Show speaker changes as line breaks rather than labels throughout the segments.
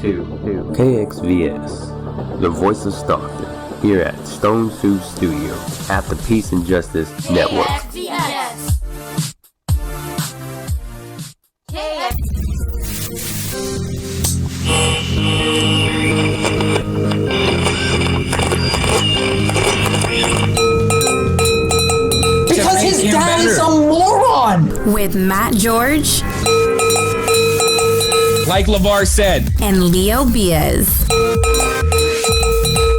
to KXVS, the voice of Stockton, here at Stone Soup Studio at the Peace and Justice Network. KXVS.
Because his dad is a moron!
With Matt George.
Like LeVar said.
And Leo Beas.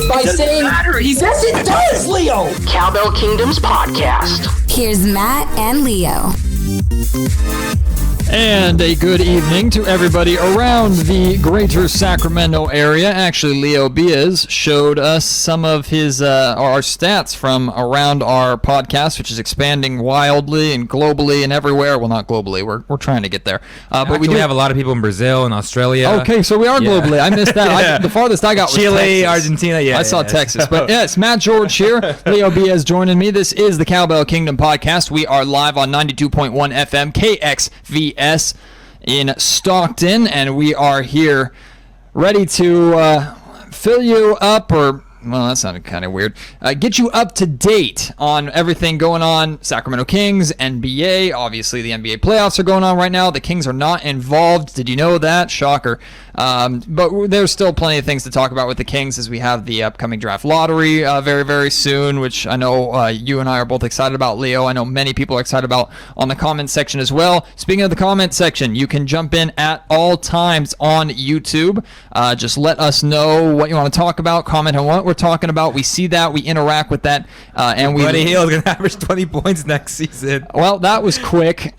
By saying, yes it does, Leo!
Cowbell Kingdom's podcast.
Here's Matt and Leo.
And a good evening to everybody around the greater Sacramento area. Actually, Leo Beas showed us some of his our stats from around our podcast, which is expanding wildly and globally and everywhere. Well, not globally. We're trying to get there.
But we do have a lot of people in Brazil and Australia.
Okay, so we are globally. I missed that.
Yeah.
The farthest I got was
Chile,
Texas.
Argentina. Yeah,
I saw Texas. But yes, Matt George here. Leo Beas joining me. This is the Cowbell Kingdom podcast. We are live on 92.1 FM KXVS in Stockton, and we are here ready to fill you up, or well, that sounded kind of weird, get you up to date on everything going on. Sacramento Kings, NBA, obviously the NBA playoffs are going on right now. The Kings are not involved. Did you know that? Shocker. But there's still plenty of things to talk about with the Kings as we have the upcoming draft lottery very, very soon, which I know you and I are both excited about, Leo. I know many people are excited about on the comment section as well. Speaking of the comment section, you can jump in at all times on YouTube. Just let us know what you want to talk about, comment on what we're talking about. We see that, we interact with that, and
Buddy Hield's gonna average 20 points next season.
Well, that was quick.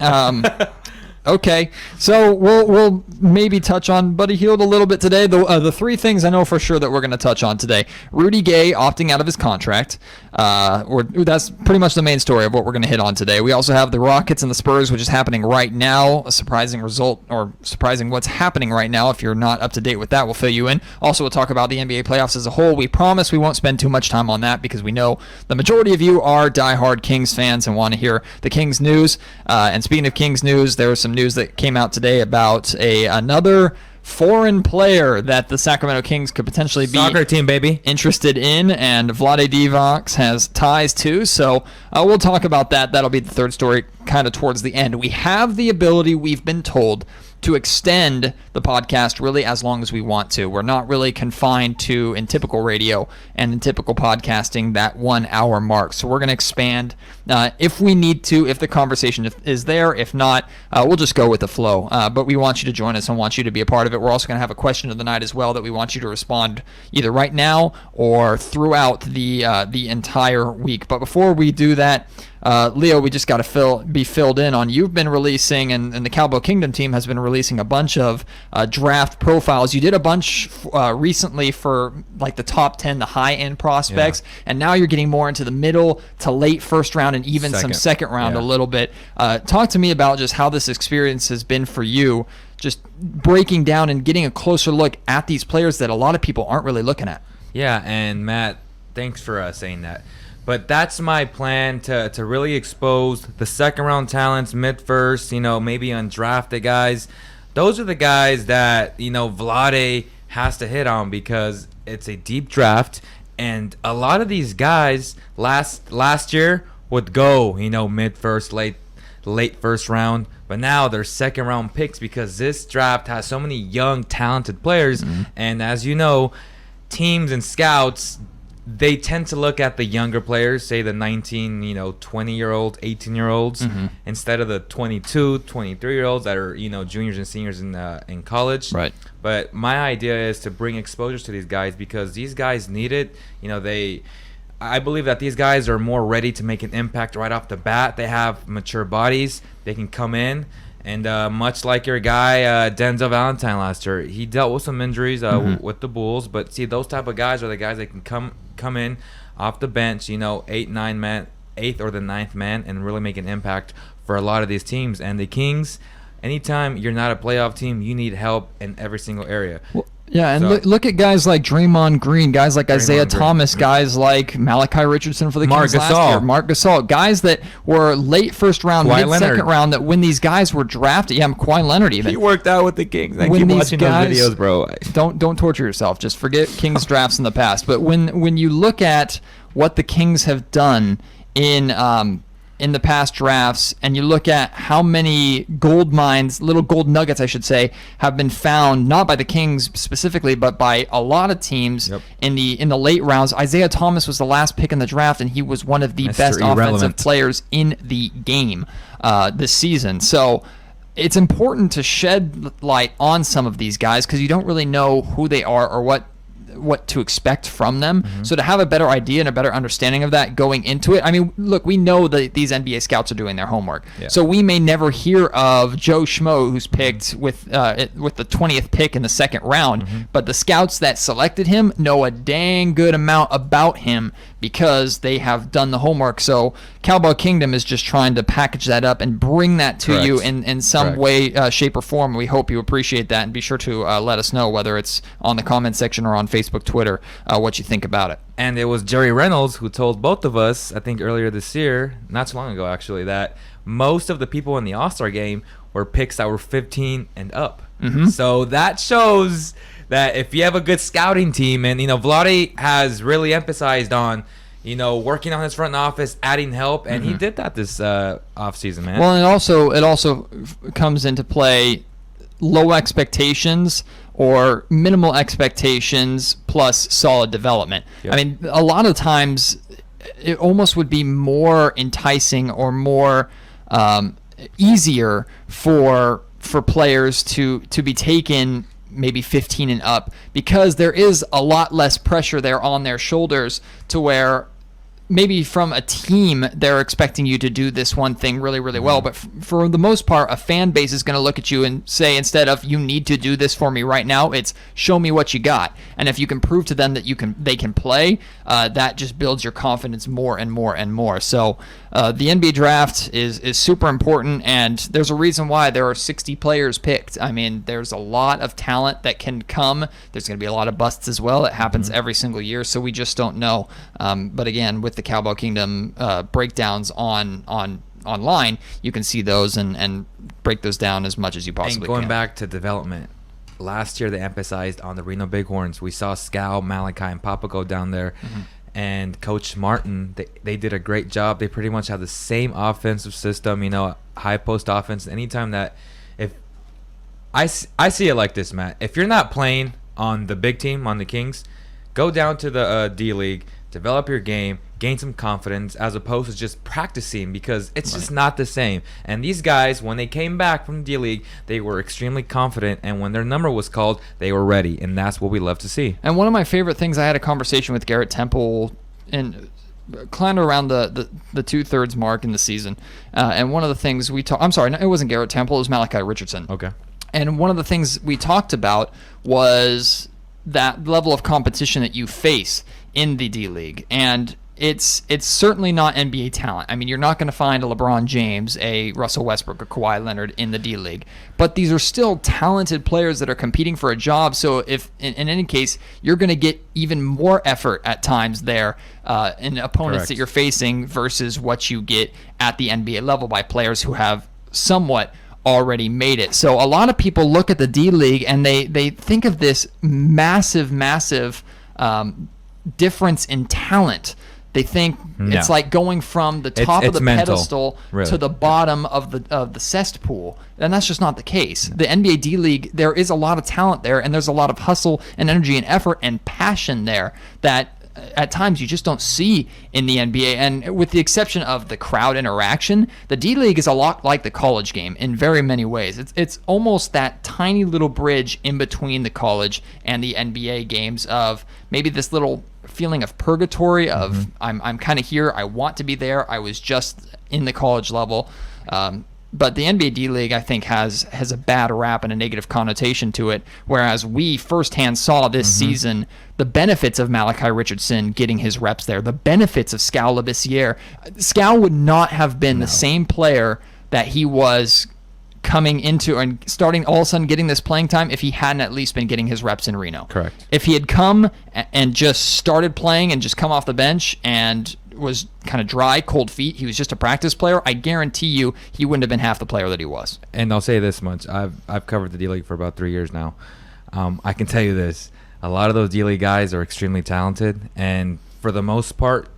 Okay, so we'll maybe touch on Buddy Hield a little bit today. The three things I know for sure that we're going to touch on today: Rudy Gay opting out of his contract. That's pretty much the main story of what we're going to hit on today. We also have the Rockets and the Spurs, which is happening right now. A surprising result, or surprising what's happening right now. If you're not up to date with that, we'll fill you in. Also, we'll talk about the NBA playoffs as a whole. We promise we won't spend too much time on that because we know the majority of you are diehard Kings fans and want to hear the Kings news. And speaking of Kings news, there was some news that came out today about another foreign player that the Sacramento Kings could potentially be
soccer team, baby,
interested in, and Vlade Divac has ties to. So we'll talk about that. That'll be the third story kind of towards the end. We have the ability, we've been told, to extend the podcast really as long as we want to. We're not really confined to, in typical radio and in typical podcasting, that 1 hour mark. So we're going to expand if we need to, if the conversation is there. If not, we'll just go with the flow. But we want you to join us and want you to be a part of it. We're also going to have a question of the night as well that we want you to respond either right now or throughout the entire week. But before we do that, Leo, we just got to be filled in on. You've been releasing, and the Cowbell Kingdom team has been releasing a bunch of draft profiles. You did a bunch recently for like the top 10, the high-end prospects, and now you're getting more into the middle to late first round and even some second round a little bit. Talk to me about just how this experience has been for you, just breaking down and getting a closer look at these players that a lot of people aren't really looking at.
Yeah, and Matt, thanks for saying that. But that's my plan, to really expose the second round talents, mid-first, maybe undrafted guys. Those are the guys that, Vlade has to hit on because it's a deep draft. And a lot of these guys last year would go, mid-first, late first round. But now they're second round picks because this draft has so many young, talented players. Mm-hmm. And as you know, teams and scouts, they tend to look at the younger players, say the 19, 20-year-olds, 18-year-olds, instead of the 22, 23-year-olds that are, juniors and seniors in college.
Right.
But my idea is to bring exposure to these guys because these guys need it. I believe that these guys are more ready to make an impact right off the bat. They have mature bodies. They can come in. And much like your guy, Denzel Valentine last year, he dealt with some injuries with the Bulls. But see, those type of guys are the guys that can come in off the bench, 8th or the 9th man, and really make an impact for a lot of these teams. And the Kings, anytime you're not a playoff team, you need help in every single area.
Well, Yeah, and
So-
look at guys like Draymond Green, guys like Isaiah
Green.
Thomas, guys like Malachi Richardson for the
Marc
Kings last
Gasol.
year, Marc Gasol, guys that were late first round,
Kawhi
mid second
Leonard.
round. That when these guys were drafted, Kawhi Leonard even.
He worked out with the Kings. I
When
keep
these
watching
guys-
those videos, bro.
Don't torture yourself. Just forget Kings drafts in the past. But when you look at what the Kings have done in the past drafts, and you look at how many gold mines, little gold nuggets, I should say, have been found, not by the Kings specifically, but by a lot of teams in the late rounds. Isaiah Thomas was the last pick in the draft, and he was one of the
Mr.
best offensive
Irrelevant.
players in the game this season. So it's important to shed light on some of these guys because you don't really know who they are or what to expect from them. So to have a better idea and a better understanding of that going into it, I mean, look, we know that these NBA scouts are doing their homework. So we may never hear of Joe Schmo, who's picked with the 20th pick in the second round, but the scouts that selected him know a dang good amount about him because they have done the homework. So Cowboy Kingdom is just trying to package that up and bring that to you in some way, shape, or form. We hope you appreciate that, and be sure to let us know, whether it's on the comment section or on Facebook, Twitter, what you think about it.
And it was Jerry Reynolds who told both of us, I think earlier this year, not too long ago actually, that most of the people in the All-Star game were picks that were 15 and up. So that shows that if you have a good scouting team, and Vlade has really emphasized on working on his front office, adding help, and he did that this offseason, man.
Well, and it also comes into play low expectations or minimal expectations plus solid development. I mean, a lot of times it almost would be more enticing or more easier for players to be taken maybe 15 and up, because there is a lot less pressure there on their shoulders, to where maybe from a team they're expecting you to do this one thing really, really well, but for the most part, a fan base is going to look at you and say, instead of "you need to do this for me right now," it's "show me what you got." And if you can prove to them that they can play, that just builds your confidence more and more and more. So the NBA draft is super important, and there's a reason why there are 60 players picked. I mean, there's a lot of talent that can come. There's going to be a lot of busts as well. It happens every single year, so we just don't know. But again, with the Cowboy Kingdom breakdowns online, you can see those and break those down as much as you possibly can.
And going back to development, last year they emphasized on the Reno Bighorns. We saw Scal, Malachi, and Papa go down there. And Coach Martin, they did a great job. They pretty much have the same offensive system, high post offense. Anytime that, if I see it like this, Matt, if you're not playing on the big team, on the Kings, go down to the D League, develop your game, gain some confidence, as opposed to just practicing, because it's just not the same. And these guys, when they came back from the D League, they were extremely confident, and when their number was called, they were ready, and that's what we love to see.
And one of my favorite things, I had a conversation with Garrett Temple and kind of around the 2/3 mark in the season, and one of the things we talked, I'm sorry, no, it wasn't Garrett Temple, it was Malachi Richardson.
Okay.
And one of the things we talked about was that level of competition that you face in the D League, and it's certainly not NBA talent. I mean, you're not going to find a LeBron James, a Russell Westbrook, or Kawhi Leonard in the D League, but these are still talented players that are competing for a job. So if in any case, you're going to get even more effort at times there in opponents that you're facing versus what you get at the NBA level by players who have somewhat already made it. So a lot of people look at the D League and they think of this massive difference in talent. They think it's like going from the top of the
mental,
pedestal
really,
to the bottom of the cesspool, and that's just not the case. The NBA D League, there is a lot of talent there, and there's a lot of hustle and energy and effort and passion there that at times you just don't see in the NBA. And with the exception of the crowd interaction, the D League is a lot like the college game in very many ways. It's almost that tiny little bridge in between the college and the NBA games, of maybe this little feeling of purgatory of I'm kind of here, I want to be there, I was just in the college level. But the NBA D League, I think, has a bad rap and a negative connotation to it, whereas we firsthand saw this season the benefits of Malachi Richardson getting his reps there, the benefits of Scal Labissiere. Scal would not have been the same player that he was coming into and starting all of a sudden getting this playing time if he hadn't at least been getting his reps in Reno.
Correct.
If he had come and just started playing and just come off the bench and was kind of dry, cold feet, he was just a practice player, I guarantee you he wouldn't have been half the player that he was.
And I'll say this much. I've covered the D-League for about 3 years now. I can tell you this. A lot of those D-League guys are extremely talented, and for the most part,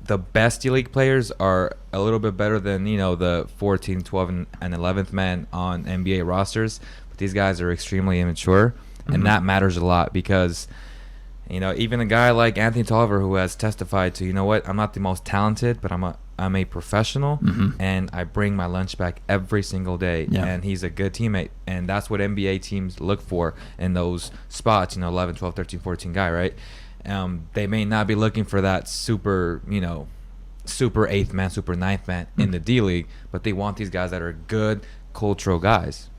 the best D-League players are a little bit better than, the 14th, 12th, and 11th man on NBA rosters. But these guys are extremely immature, and that matters a lot because, even a guy like Anthony Tolliver who has testified to, I'm not the most talented, but I'm a professional, and I bring my lunch back every single day, and he's a good teammate, and that's what NBA teams look for in those spots, 11, 12, 13, 14 guy, right? They may not be looking for that super, super 8th man, super 9th man in the D-League, but they want these guys that are good cultural guys.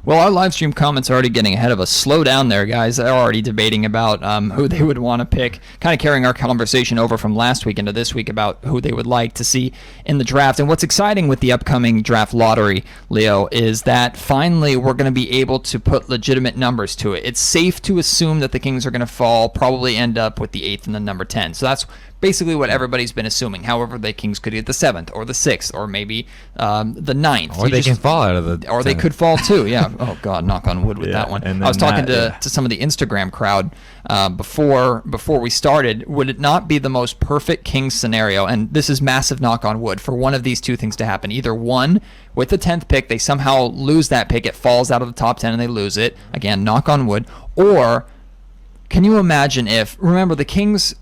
Well, our live stream comments are already getting ahead of us. Slow down there, guys. They're already debating about who they would want to pick, kind of carrying our conversation over from last week into this week about who they would like to see in the draft. And what's exciting with the upcoming draft lottery, Leo, is that finally we're going to be able to put legitimate numbers to it. It's safe to assume that the Kings are going to probably end up with the 8th and the number 10. So that's basically what everybody's been assuming. However, the Kings could get the 7th or the 6th or maybe the 9th.
Or they can fall out of the
Or 10th. They could fall too, yeah. Oh, God, knock on wood with that one. I was talking to some of the Instagram crowd before we started. Would it not be the most perfect Kings scenario, and this is massive knock on wood, for one of these two things to happen? Either one, with the 10th pick, they somehow lose that pick, it falls out of the top 10 and they lose it. Again, knock on wood. Or can you imagine if, remember the Kings,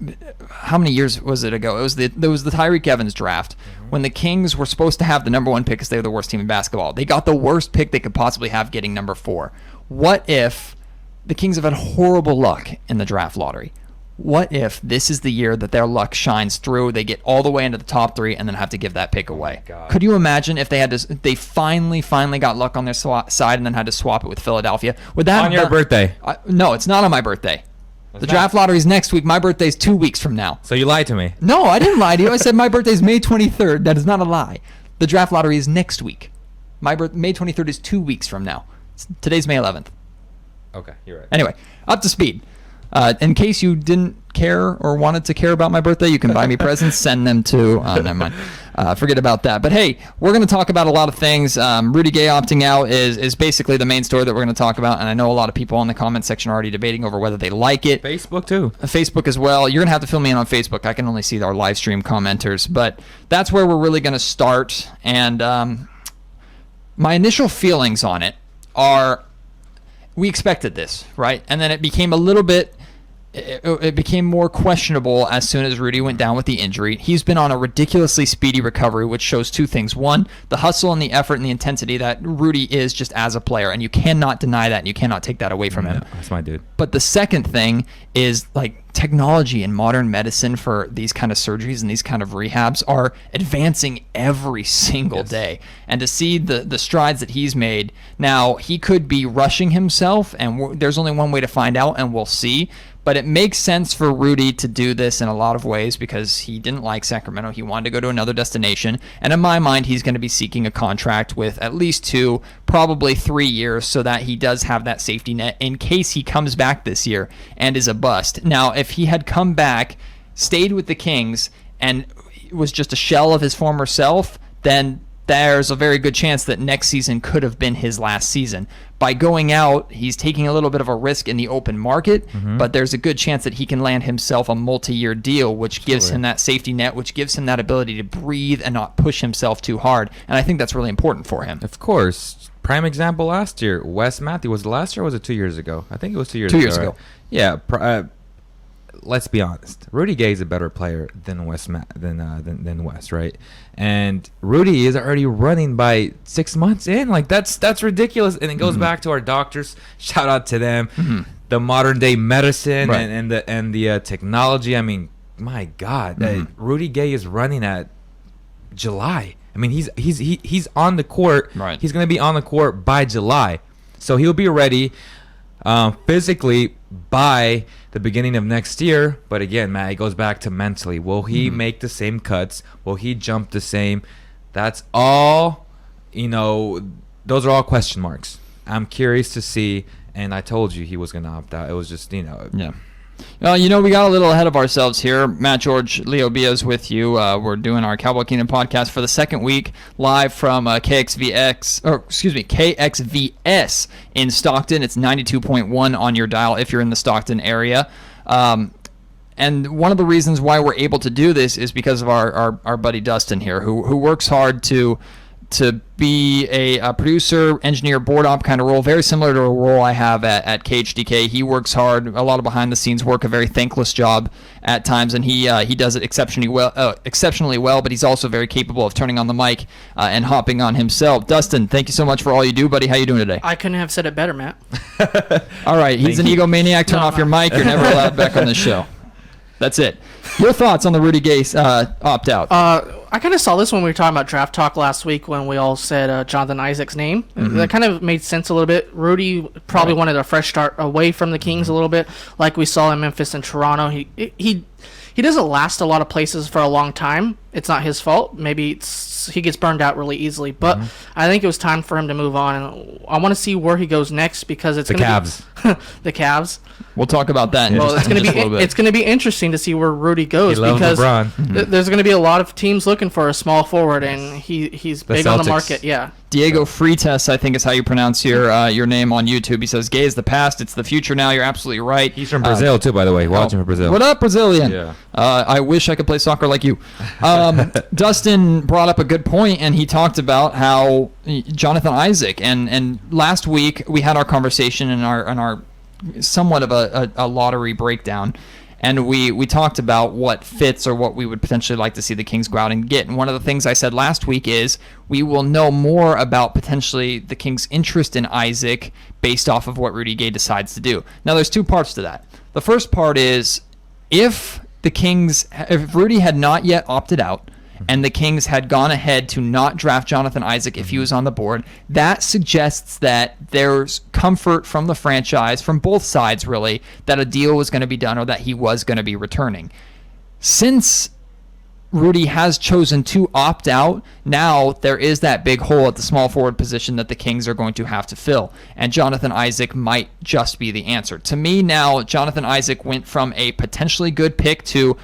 how many years was it ago? It was the Tyreek Evans draft when the Kings were supposed to have the number 1 pick because they were the worst team in basketball. They got the worst pick they could possibly have, getting number 4. What if the Kings have had horrible luck in the draft lottery? What if this is the year that their luck shines through, they get all the way into the top 3 and then have to give that pick away? Could you imagine if they finally got luck on their side and then had to swap it with Philadelphia? Would that
on your birthday?
No, it's not on my birthday. The draft lottery is next week. My birthday's 2 weeks from now.
So you lied to me.
No, I didn't lie to you. I said my birthday's May 23rd. That is not a lie. The draft lottery is next week. May 23rd is 2 weeks from now. Today's May 11th.
Okay, you're right.
Anyway, up to speed. In case you didn't care or wanted to care about my birthday, you can buy me presents, send them to... never mind. Forget about that. But hey, we're going to talk about a lot of things. Rudy Gay opting out is basically the main story that we're going to talk about, and I know a lot of people in the comment section are already debating over whether they like it.
Facebook too.
Facebook as well. You're going to have to fill me in on Facebook. I can only see our live stream commenters, but that's where we're really going to start. And my initial feelings on it are, we expected this, right? And then it became a little bit... It became more questionable as soon as Rudy went down with the injury. He's been on a ridiculously speedy recovery, which shows two things. One, the hustle and the effort and the intensity that Rudy is just as a player, and you cannot deny that, and you cannot take that away from him.
That's my dude.
But the second thing is, like, technology and modern medicine for these kind of surgeries and these kind of rehabs are advancing every single day. And to see the strides that he's made, now he could be rushing himself, and there's only one way to find out, and we'll see. But it makes sense for Rudy to do this in a lot of ways because he didn't like Sacramento. He wanted to go to another destination. And in my mind, he's going to be seeking a contract with at least 2, probably 3 years, so that he does have that safety net in case he comes back this year and is a bust. Now, if he had come back, stayed with the Kings, and was just a shell of his former self, then there's a very good chance that next season could have been his last season. By going out, he's taking a little bit of a risk in the open market, but there's a good chance that he can land himself a multi-year deal, which gives him that safety net, which gives him that ability to breathe and not push himself too hard. And I think that's really important for him.
Of course. Prime example last year, Wes Matthews. Was it last year or was it 2 years ago? I think it was 2 years ago.
2 years ago.
Right? Yeah. Let's be honest. Rudy Gay is a better player than Wes, right? And Rudy is already running by 6 months in. Like that's ridiculous. And it goes back to our doctors. Shout out to them. The modern day medicine and the technology. I mean, my God, Rudy Gay is running at July. I mean, he's on the court.
Right.
He's going to be on the court by July, so he'll be ready physically by the beginning of next year. But again, Matt, it goes back to mentally. Will he make the same cuts? Will he jump the same? That's all, those are all question marks. I'm curious to see, and I told you he was going to opt out. It was just,
Yeah. Well, we got a little ahead of ourselves here. Matt, George, Leo Beas with you. We're doing our Cowboy Kingdom podcast for the second week, live from KXVS in Stockton. It's 92.1 on your dial if you're in the Stockton area. And one of the reasons why we're able to do this is because of our buddy Dustin here, who works hard to be a producer, engineer, board op kind of role, very similar to a role I have at KHDK. He works hard, a lot of behind the scenes work, a very thankless job at times, and he does it exceptionally well. But he's also very capable of turning on the mic and hopping on himself. Dustin, thank you so much for all you do, buddy. How you doing today?
I couldn't have said it better, Matt.
All right, he's an egomaniac. Turn off your mic. You're never allowed back on this show. That's it. Your thoughts on the Rudy Gay opt-out?
I kind of saw this when we were talking about draft talk last week when we all said Jonathan Isaac's name. That kind of made sense a little bit. Rudy probably wanted a fresh start away from the Kings a little bit, like we saw in Memphis and Toronto. He doesn't last a lot of places for a long time. It's not his fault. Maybe he gets burned out really easily. But I think it was time for him to move on. And I want to see where he goes next because it's
the Cavs.
The Cavs.
We'll talk about that.
It's going to be interesting to see where Rudy goes because there's going to be a lot of teams looking for a small forward, and he's big on the market. Yeah.
Diego Freitas, I think is how you pronounce your name on YouTube. He says, "Gay is the past; it's the future now." You're absolutely right.
He's from Brazil too, by the way. Watching from Brazil.
What up, Brazilian?
Yeah.
I wish I could play soccer like you. Dustin brought up a good point, and he talked about how Jonathan Isaac and last week we had our conversation in our somewhat of a lottery breakdown, and we talked about what fits or what we would potentially like to see the Kings go out and get. And one of the things I said last week is we will know more about potentially the Kings' interest in Isaac based off of what Rudy Gay decides to do. Now, there's two parts to that. The first part is if Rudy had not yet opted out, and the Kings had gone ahead to not draft Jonathan Isaac if he was on the board, that suggests that there's comfort from the franchise, from both sides really, that a deal was going to be done or that he was going to be returning. Since Rudy has chosen to opt out, now there is that big hole at the small forward position that the Kings are going to have to fill, and Jonathan Isaac might just be the answer. To me now, Jonathan Isaac went from a potentially good pick to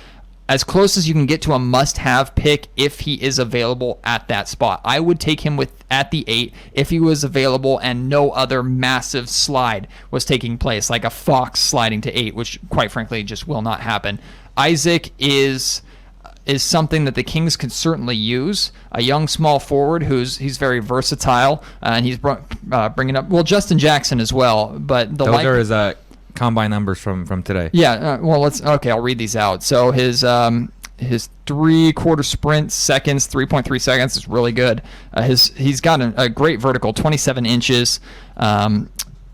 as close as you can get to a must-have pick if he is available at that spot. I would take him at the 8 if he was available and no other massive slide was taking place, like a Fox sliding to 8, which quite frankly just will not happen. Isaac is something that the Kings could certainly use. A young small forward he's very versatile, and he's bringing up Justin Jackson as well. But
those are his combine numbers from today.
Yeah, I'll read these out. So his 3/4 sprint seconds, 3.3 seconds is really good. He's got a great vertical, 27 inches.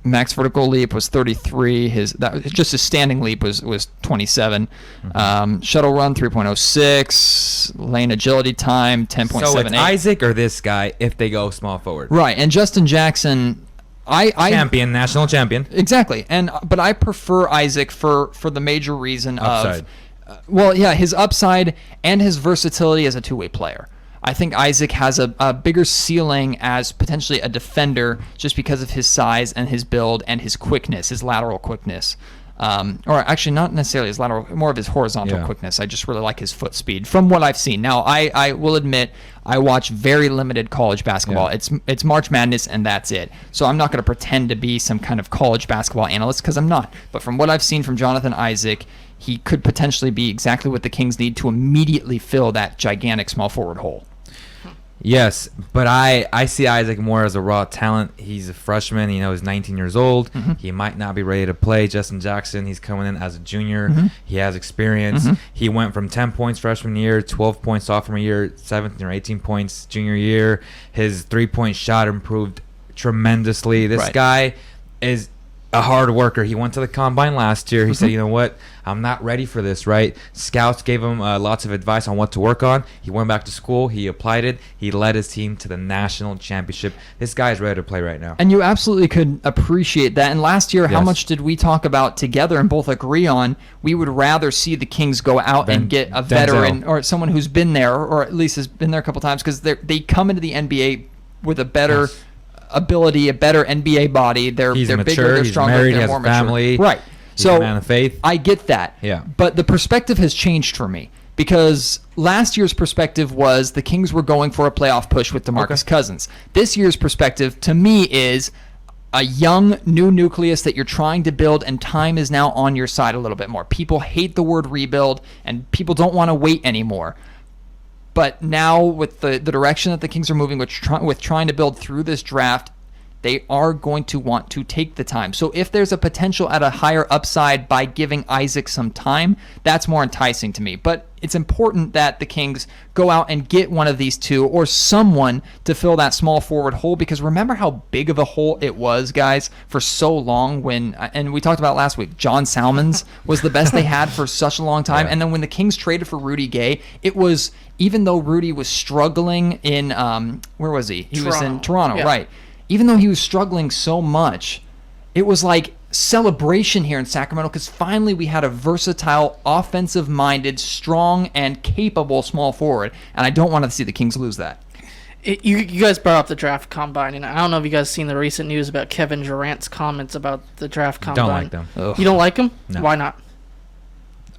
Max vertical leap was 33. His standing leap was 27. Shuttle run 3.06. Lane agility time 10.78.
So it's Isaac or this guy if they go small forward.
Right, and Justin Jackson.
National champion.
Exactly, but I prefer Isaac for the major reason
upside.
His upside and his versatility as a two-way player. I think Isaac has a bigger ceiling as potentially a defender just because of his size and his build and his quickness, his lateral quickness. Or actually not necessarily his lateral, more of his horizontal quickness. I just really like his foot speed from what I've seen. Now, I will admit I watch very limited college basketball. Yeah. It's March Madness and that's it. So I'm not going to pretend to be some kind of college basketball analyst because I'm not. But from what I've seen from Jonathan Isaac, he could potentially be exactly what the Kings need to immediately fill that gigantic small forward hole.
Yes, but I see Isaac more as a raw talent. He's a freshman. He's 19 years old. Mm-hmm. He might not be ready to play. Justin Jackson, he's coming in as a junior. Mm-hmm. He has experience. Mm-hmm. He went from 10 points freshman year, 12 points sophomore year, 17 or 18 points junior year. His three-point shot improved tremendously. This guy is a hard worker. He went to the combine last year. He said, you know what? I'm not ready for this, right? Scouts gave him lots of advice on what to work on. He went back to school. He applied it. He led his team to the national championship. This guy is ready to play right now.
And you absolutely could appreciate that. And last year, how much did we talk about together and both agree on we would rather see the Kings go out and get a veteran or someone who's been there or at least has been there a couple times because they come into the NBA with a better ability, a better NBA body. They're
He's
bigger,
mature,
they're
he's
stronger,
married, he
they're
has
more
a
mature.
family.
Right.
He's
So
a man of faith.
I get that.
Yeah.
But the perspective has changed for me because last year's perspective was the Kings were going for a playoff push with DeMarcus Cousins. This year's perspective to me is a young new nucleus that you're trying to build, and time is now on your side a little bit more. People hate the word rebuild, and people don't want to wait anymore. But now with the direction that the Kings are moving with trying to build through this draft, they are going to want to take the time. So if there's a potential at a higher upside by giving Isaac some time, that's more enticing to me. But it's important that the Kings go out and get one of these two or someone to fill that small forward hole, because remember how big of a hole it was, guys, for so long when, and we talked about last week, John Salmons was the best they had for such a long time.
Yeah.
And then when the Kings traded for Rudy Gay, it was, even though Rudy was struggling in, where was he? He was in Toronto,
Yeah.
right. Even though he was struggling so much, it was like celebration here in Sacramento because finally we had a versatile, offensive-minded, strong, and capable small forward, and I don't want to see the Kings lose that.
You guys brought up the draft combine, and I don't know if you guys seen the recent news about Kevin Durant's comments about the draft combine.
Don't like them.
Ugh.
You don't like him?
No.
Why not?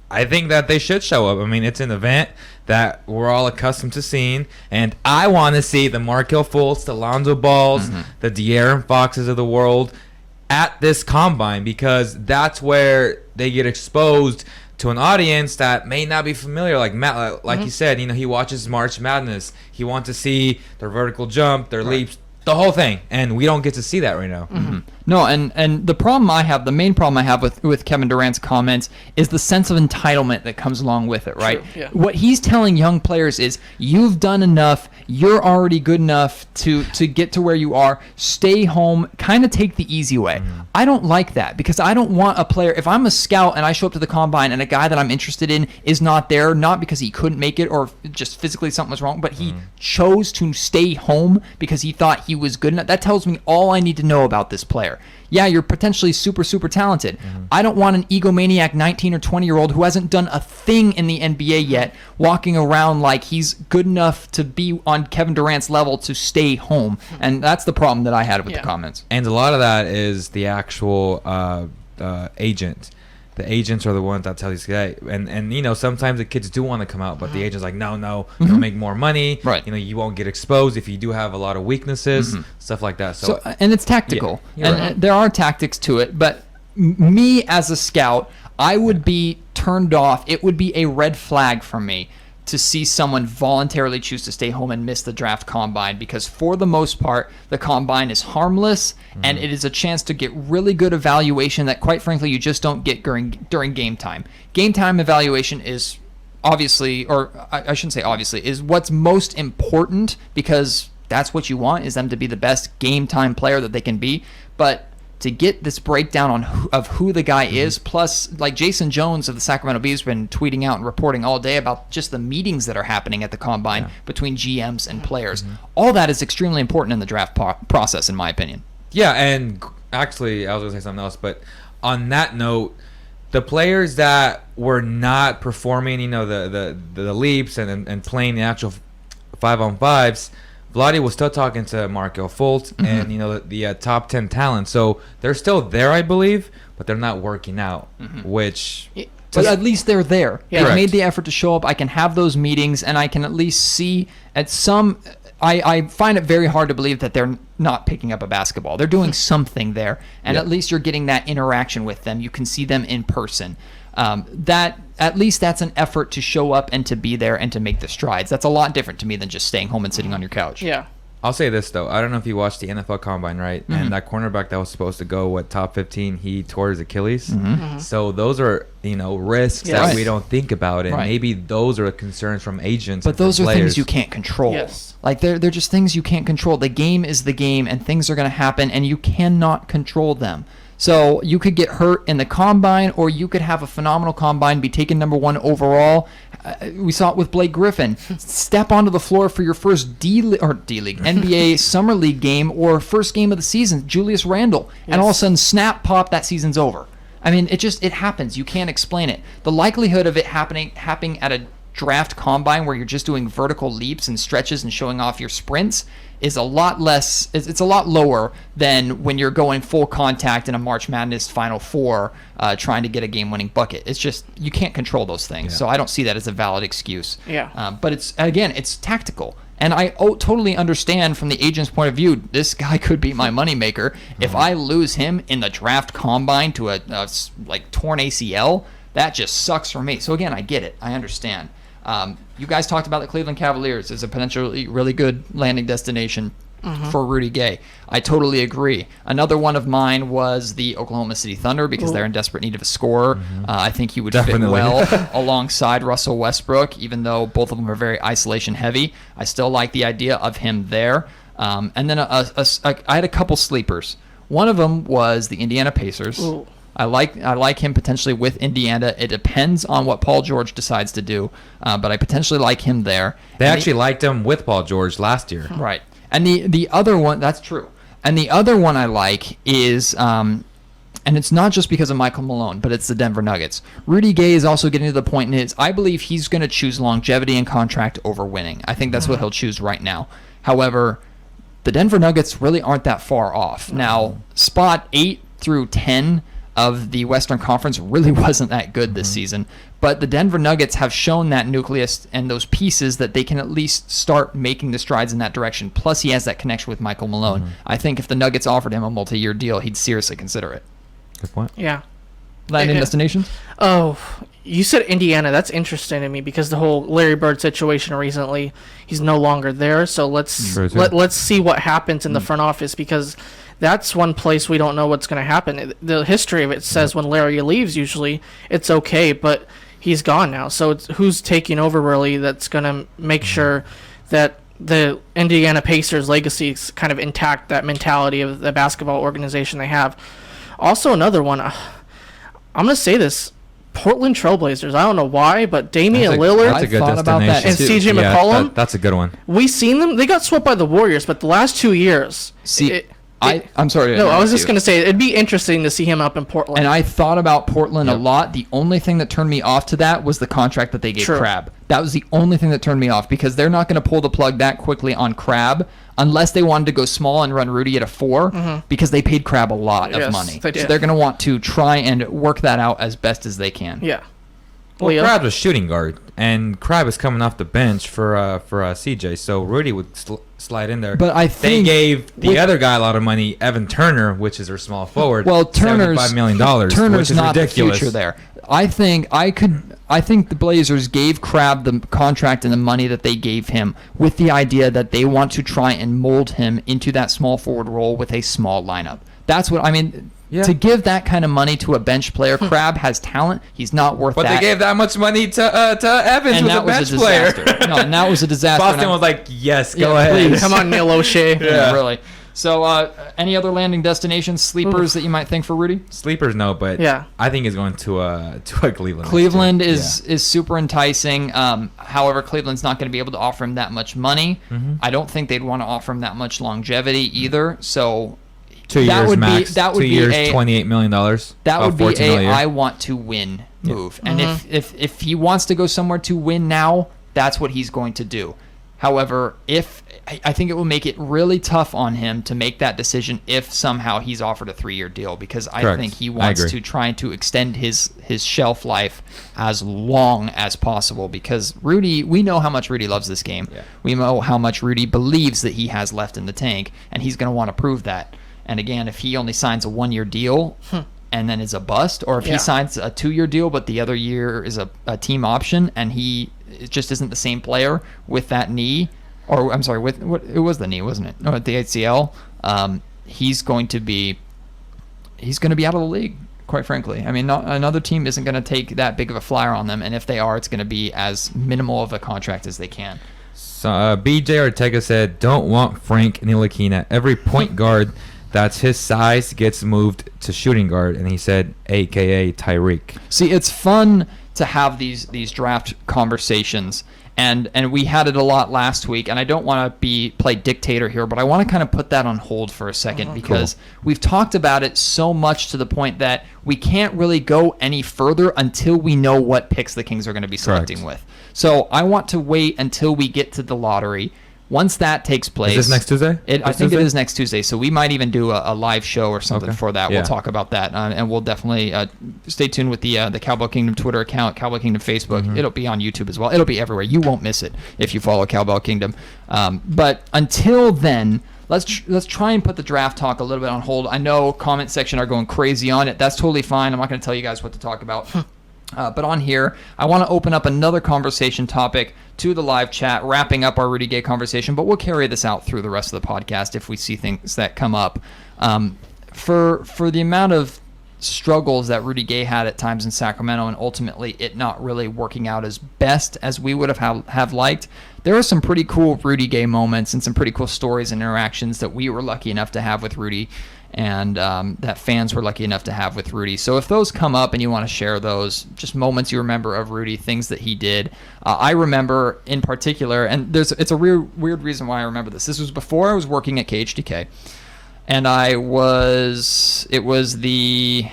I think that they should show up. I mean, it's an event that we're all accustomed to seeing, and I want to see the Markelle Fultz, the Lonzo Balls, the De'Aaron Foxes of the world at this combine, because that's where they get exposed to an audience that may not be familiar. Like Matt, like you said, you know, he watches March Madness. He wants to see their vertical jump, their leaps, the whole thing, and we don't get to see that right now.
No, and the problem I have, the main problem I have with Kevin Durant's comments is the sense of entitlement that comes along with it, right?
True, yeah.
What he's telling young players is, you've done enough, you're already good enough to get to where you are, stay home, kind of take the easy way. I don't like that, because I don't want a player, if I'm a scout and I show up to the combine and a guy that I'm interested in is not there, not because he couldn't make it or just physically something was wrong, but he chose to stay home because he thought he was good enough, that tells me all I need to know about this player. Yeah, you're potentially super, super talented. I don't want an egomaniac 19 or 20-year-old who hasn't done a thing in the NBA yet walking around like he's good enough to be on Kevin Durant's level to stay home. And that's the problem that I had with the comments.
And a lot of that is the actual agent. The agents are the ones that tell these guys, and you know, sometimes the kids do want to come out, but the agent's like, no, you'll make more money.
Right.
You know, you won't get exposed if you do have a lot of weaknesses, stuff like that. So
And it's tactical.
Yeah,
and
you're right.
there are tactics to it, but me as a scout, I would be turned off. It would be a red flag for me to see someone voluntarily choose to stay home and miss the draft combine, because for the most part, the combine is harmless and it is a chance to get really good evaluation that, quite frankly, you just don't get during game time. Game time evaluation is obviously, or I shouldn't say obviously, is what's most important, because that's what you want, is them to be the best game time player that they can be. But to get this breakdown of who the guy is, plus like Jason Jones of the Sacramento Beas has been tweeting out and reporting all day about just the meetings that are happening at the combine between GMs and players. All that is extremely important in the draft process, in my opinion.
yeah, and actually, I was gonna say something else, but on that note, the players that were not performing, you know, the leaps and playing the actual 5-on-5s, Vlade was still talking to Markelle Fultz and, you know, the top 10 talent. So they're still there, I believe, but they're not working out, which...
But at least they're there.
Yeah.
They've
Correct.
made the effort to show up. I can have those meetings, and I can at least see at some... I find it very hard to believe that they're not picking up a basketball. They're doing something there, and at least you're getting that interaction with them. You can see them in person. That at least that's an effort to show up and to be there and to make the strides. That's a lot different to me than just staying home and sitting on your couch.
Yeah.
I'll say this, though. I don't know if you watched the NFL Combine, right? And that cornerback that was supposed to go, top 15, he tore his Achilles. So those are, you know, risks
Yes.
that
Right.
we don't think about. And
Right.
maybe those are concerns from agents.
But
and from
those are
players.
things you can't control.
Yes.
Like they're just things you can't control. The game is the game, and things are going to happen, and you cannot control them. So you could get hurt in the combine, or you could have a phenomenal combine, be taken number 1 overall. We saw it with Blake Griffin. Step onto the floor for your first D-League NBA Summer League game, or first game of the season, Julius Randle, and all of a sudden, snap, pop, that season's over. I mean, it happens. You can't explain it. The likelihood of it happening at draft combine where you're just doing vertical leaps and stretches and showing off your sprints is a lot less, it's a lot lower than when you're going full contact in a March Madness Final Four trying to get a game-winning bucket. It's just, you can't control those things. So I don't see that as a valid excuse. But it's tactical. And I totally understand from the agent's point of view, this guy could be my moneymaker. If I lose him in the draft combine to a torn ACL, that just sucks for me. So again, I get it. I understand. You guys talked about the Cleveland Cavaliers as a potentially really good landing destination for Rudy Gay. I totally agree. Another one of mine was the Oklahoma City Thunder because they're in desperate need of a scorer. I think he would fit well alongside Russell Westbrook, even though both of them are very isolation heavy. I still like the idea of him there. And then I had a couple sleepers. One of them was the Indiana Pacers. Ooh. I like him potentially with Indiana. It depends on what Paul George decides to do, but I potentially like him there.
They actually liked him with Paul George last year.
Right. And the other one, that's true. And the other one I like is, and it's not just because of Michael Malone, but it's the Denver Nuggets. Rudy Gay is also getting to the point in I believe he's going to choose longevity and contract over winning. I think that's what he'll choose right now. However, the Denver Nuggets really aren't that far off. Now, spot 8 through 10 of the Western Conference really wasn't that good this season. But the Denver Nuggets have shown that nucleus and those pieces that they can at least start making the strides in that direction. Plus, he has that connection with Michael Malone. I think if the Nuggets offered him a multi-year deal, he'd seriously consider it.
Good point.
Yeah.
Landing destinations?
Oh, you said Indiana. That's interesting to me because the whole Larry Bird situation recently, he's no longer there. So let's see what happens in the front office because that's one place we don't know what's going to happen. The history of it says when Larry leaves, usually it's okay, but he's gone now. So it's who's taking over really that's going to make sure that the Indiana Pacers legacy is kind of intact, that mentality of the basketball organization they have. Also another one, I'm going to say this, Portland Trailblazers. I don't know why, but Damian Lillard
that's a good destination.
and CJ McCollum.
That's a good one.
We seen them. They got swept by the Warriors, but the last 2 years.
I'm sorry.
No, I was just going to say, it'd be interesting to see him up in Portland.
And I thought about Portland a lot. The only thing that turned me off to that was the contract that they gave Crabbe. That was the only thing that turned me off because they're not going to pull the plug that quickly on Crabbe unless they wanted to go small and run Rudy at a 4 because they paid Crabbe a lot of money. So they're going to want to try and work that out as best as they can.
Yeah.
Well, Crabbe's a shooting guard, and Crabbe is coming off the bench for CJ, so Rudy would slide in there.
But I think
they gave the other guy a lot of money, Evan Turner, which is their small forward.
Well, Turner's
$75 million,
Turner's
which is
not
ridiculous.
the future there. I think the Blazers gave Crabbe the contract and the money that they gave him with the idea that they want to try and mold him into that small forward role with a small lineup. That's what I mean. Yeah. To give that kind of money to a bench player, Crabbe has talent. He's not worth that.
But they gave that much money to Evans,
and
who's a bench player.
No, and that was a disaster.
Boston was like, yes, go ahead.
Please.
Come on, Neil O'Shea.
Yeah, really. So, any other landing destinations, sleepers that you might think for Rudy?
Sleepers, no, but I think he's going to a Cleveland.
Cleveland is super enticing. However, Cleveland's not going to be able to offer him that much money. I don't think they'd want to offer him that much longevity either. So
2 years max. That would be $28 million.
That would be a I want to win move. And if he wants to go somewhere to win now, that's what he's going to do. However, I think it will make it really tough on him to make that decision if somehow he's offered a 3-year deal because I think he wants to try to extend his shelf life as long as possible because Rudy, we know how much Rudy loves this game. Yeah. We know how much Rudy believes that he has left in the tank, and he's going to want to prove that. And again, if he only signs a 1-year deal and then is a bust, or if he signs a 2-year deal but the other year is a team option and he just isn't the same player with that knee, or I'm sorry, with what it was the knee, wasn't it? No, at the ACL, he's going to be out of the league. Quite frankly, I mean, another team isn't going to take that big of a flyer on them, and if they are, it's going to be as minimal of a contract as they can.
So BJ Ortega said, "Don't want Frank Ntilikina. Every point guard that's his size gets moved to shooting guard," and he said, AKA Tyreek.
See, it's fun to have these draft conversations And we had it a lot last week, and I don't want to play dictator here, but I want to kind of put that on hold for a second because we've talked about it so much to the point that we can't really go any further until we know what picks the Kings are going to be selecting with. So I want to wait until we get to the lottery. Once that takes place...
Is this next Tuesday?
I think it is next Tuesday, so we might even do a live show or something for that.
Yeah.
We'll talk about that, and we'll definitely stay tuned with the Cowbell Kingdom Twitter account, Cowbell Kingdom Facebook. It'll be on YouTube as well. It'll be everywhere. You won't miss it if you follow Cowbell Kingdom. But until then, let's try and put the draft talk a little bit on hold. I know comment section are going crazy on it. That's totally fine. I'm not going to tell you guys what to talk about. But on here, I want to open up another conversation topic to the live chat, wrapping up our Rudy Gay conversation, but we'll carry this out through the rest of the podcast if we see things that come up. For the amount of struggles that Rudy Gay had at times in Sacramento and ultimately it not really working out as best as we would have liked, there are some pretty cool Rudy Gay moments and some pretty cool stories and interactions that we were lucky enough to have with Rudy and that fans were lucky enough to have with Rudy. So if those come up and you want to share those, just moments you remember of Rudy, things that he did. I remember in particular, and it's a weird reason why I remember this. This was before I was working at KHTK, and it was the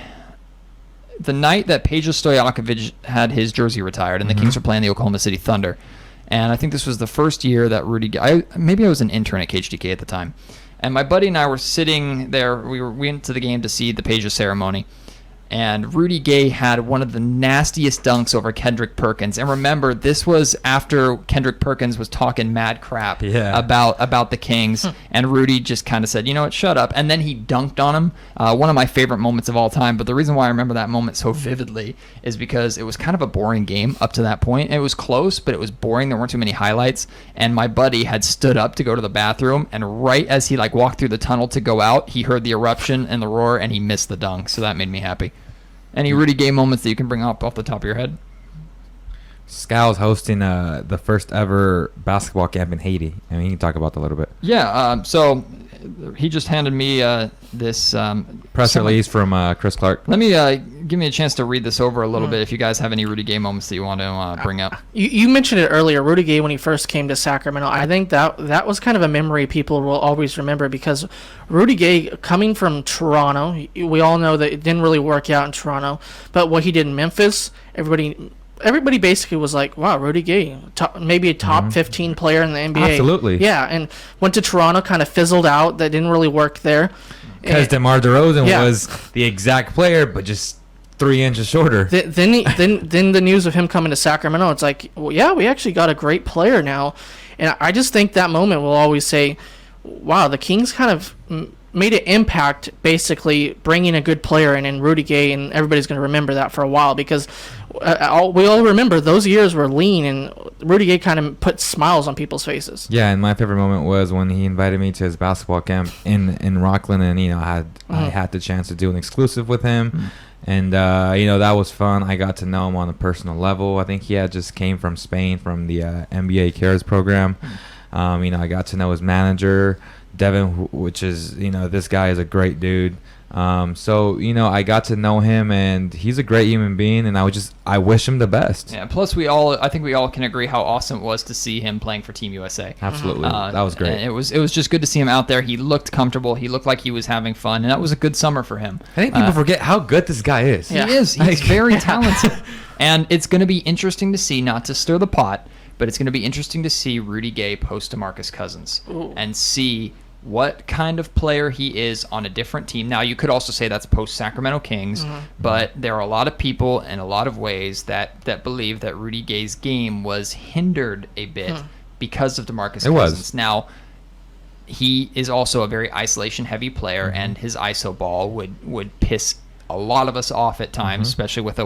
night that Peja Stojakovic had his jersey retired, and the Kings were playing the Oklahoma City Thunder. And I think this was the first year that maybe I was an intern at KHTK at the time. And my buddy and I were sitting there. We went to the game to see the Peja ceremony. And Rudy Gay had one of the nastiest dunks over Kendrick Perkins. And remember, this was after Kendrick Perkins was talking mad crap about the Kings. And Rudy just kind of said, you know what, shut up. And then he dunked on him. One of my favorite moments of all time. But the reason why I remember that moment so vividly is because it was kind of a boring game up to that point. It was close, but it was boring. There weren't too many highlights. And my buddy had stood up to go to the bathroom. And right as he walked through the tunnel to go out, he heard the eruption and the roar, and he missed the dunk. So that made me happy. Any Rudy Gay moments that you can bring up off the top of your head?
Scal's hosting the first ever basketball camp in Haiti. I mean, you can talk about that a little bit.
Yeah, so he just handed me this
press release from Chris Clark.
Let me give me a chance to read this over a little bit if you guys have any Rudy Gay moments that you want to bring up.
You mentioned it earlier, Rudy Gay, when he first came to Sacramento. I think that was kind of a memory people will always remember because Rudy Gay, coming from Toronto, we all know that it didn't really work out in Toronto, but what he did in Memphis, everybody basically was like, wow, Rudy Gay, maybe a top 15 player in the NBA.
Absolutely.
Yeah, and went to Toronto, kind of fizzled out. That didn't really work there.
Because DeMar DeRozan was the exact player, but just 3 inches shorter.
Then the news of him coming to Sacramento, it's like, well, yeah, we actually got a great player now. And I just think that moment will always say, wow, the Kings kind of made an impact basically bringing a good player in Rudy Gay, and everybody's going to remember that for a while because we all remember those years were lean, and Rudy Gay kind of put smiles on people's faces.
Yeah, and my favorite moment was when he invited me to his basketball camp in Rockland, and I had the chance to do an exclusive with him. And that was fun. I got to know him on a personal level. I think he had just came from Spain from the NBA Cares program. I got to know his manager, Devin, which is, this guy is a great dude. I got to know him, and he's a great human being, and I wish him the best.
Yeah, plus I think we all can agree how awesome it was to see him playing for Team USA.
Absolutely. That was great.
It was just good to see him out there. He looked comfortable. He looked like he was having fun, and that was a good summer for him.
I think people forget how good this guy is.
He is. He's very talented. And it's going to be interesting to see, not to stir the pot, but it's going to be interesting to see Rudy Gay post DeMarcus Cousins and see what kind of player he is on a different team. Now, you could also say that's post Sacramento Kings, but there are a lot of people in a lot of ways that believe that Rudy Gay's game was hindered a bit because of DeMarcus Cousins. Now, he is also a very isolation-heavy player, and his ISO ball would piss a lot of us off at times, especially with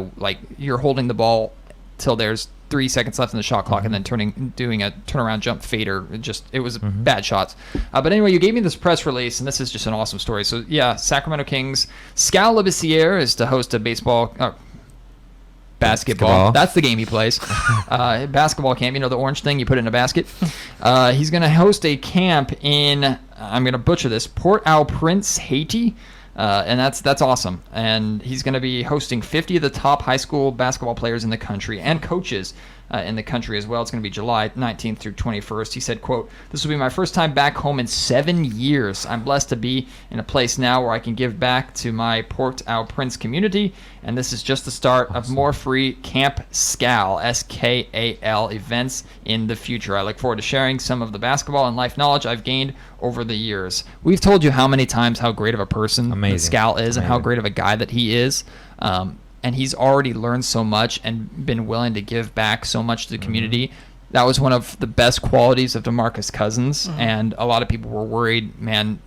you're holding the ball till there's 3 seconds left in the shot clock and then doing a turnaround jump fader. It was bad shots. But anyway, you gave me this press release, and this is just an awesome story. So yeah, Sacramento Kings, Scal Labissiere is to host a basketball. That's the game he plays. Basketball camp, the orange thing you put it in a basket. He's going to host a camp in, I'm going to butcher this, Port-au-Prince, Haiti. And that's awesome. And he's going to be hosting 50 of the top high school basketball players in the country and coaches in the country as well. It's going to be July 19th through 21st. He said, quote, "This will be my first time back home in 7 years. I'm blessed to be in a place now where I can give back to my Port-au-Prince community, and this is just the start of more free Camp Skal, S-K-A-L, events in the future. I look forward to sharing some of the basketball and life knowledge I've gained over the years." We've told you how many times how great of a person that Skal is and how great of a guy that he is. And he's already learned so much and been willing to give back so much to the community. That was one of the best qualities of DeMarcus Cousins, and a lot of people were worried, man,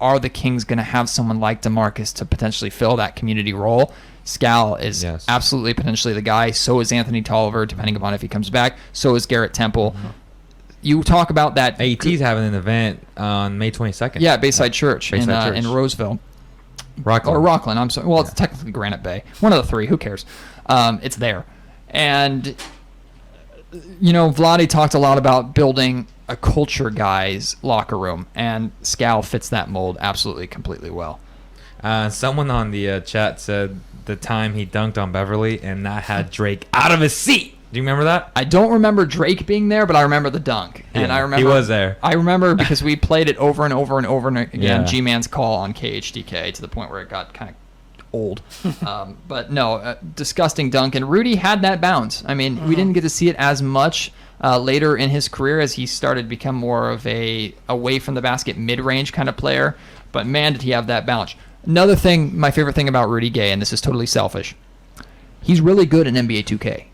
are the Kings going to have someone like DeMarcus to potentially fill that community role? Skal is absolutely potentially the guy. So is Anthony Tolliver, depending upon if he comes back. So is Garrett Temple. You talk about that.
AT's having an event on May 22nd.
Yeah, Bayside Church in Roseville. Rockland, I'm sorry. Well, it's technically Granite Bay. One of the three. Who cares? It's there. And, Vlade talked a lot about building a culture guy's locker room, and Skal fits that mold absolutely, completely well.
Someone on the chat said the time he dunked on Beverly, and that had Drake out of his seat. Do you remember that?
I don't remember Drake being there, but I remember the dunk. And I remember
he was there.
I remember because we played it over and over and over again. G-Man's call on KHDK to the point where it got kind of old. But no, disgusting dunk. And Rudy had that bounce. I mean, we didn't get to see it as much later in his career as he started to become more of a away from the basket mid-range kind of player. But man, did he have that bounce. Another thing, my favorite thing about Rudy Gay, and this is totally selfish, he's really good in NBA 2K.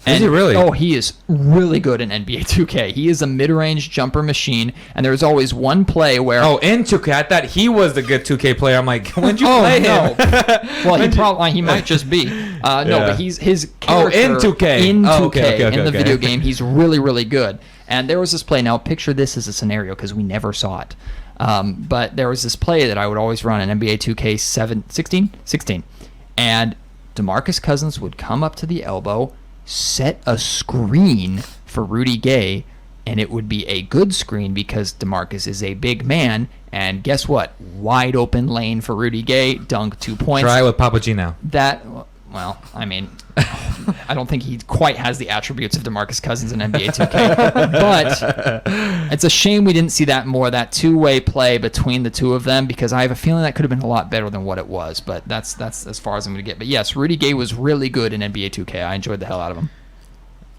Is he really?
Oh, he is really good in NBA 2K. He is a mid-range jumper machine, and there's always one play where...
Oh, in 2K. I thought he was the good 2K player. I'm like, when'd you play him?
Well, he might just be. No, but his character...
in 2K.
In 2K, in the video game, he's really, really good. And there was this play. Now, picture this as a scenario, because we never saw it. But there was this play that I would always run in NBA 2K 16. And DeMarcus Cousins would come up to the elbow, set a screen for Rudy Gay, and it would be a good screen because DeMarcus is a big man, and guess what? Wide open lane for Rudy Gay, dunk 2 points.
Try with Papa G now.
Well, I mean, I don't think he quite has the attributes of DeMarcus Cousins in NBA 2K, but it's a shame we didn't see that two-way play between the two of them, because I have a feeling that could have been a lot better than what it was, but that's as far as I'm going to get. But yes, Rudy Gay was really good in NBA 2K. I enjoyed the hell out of him.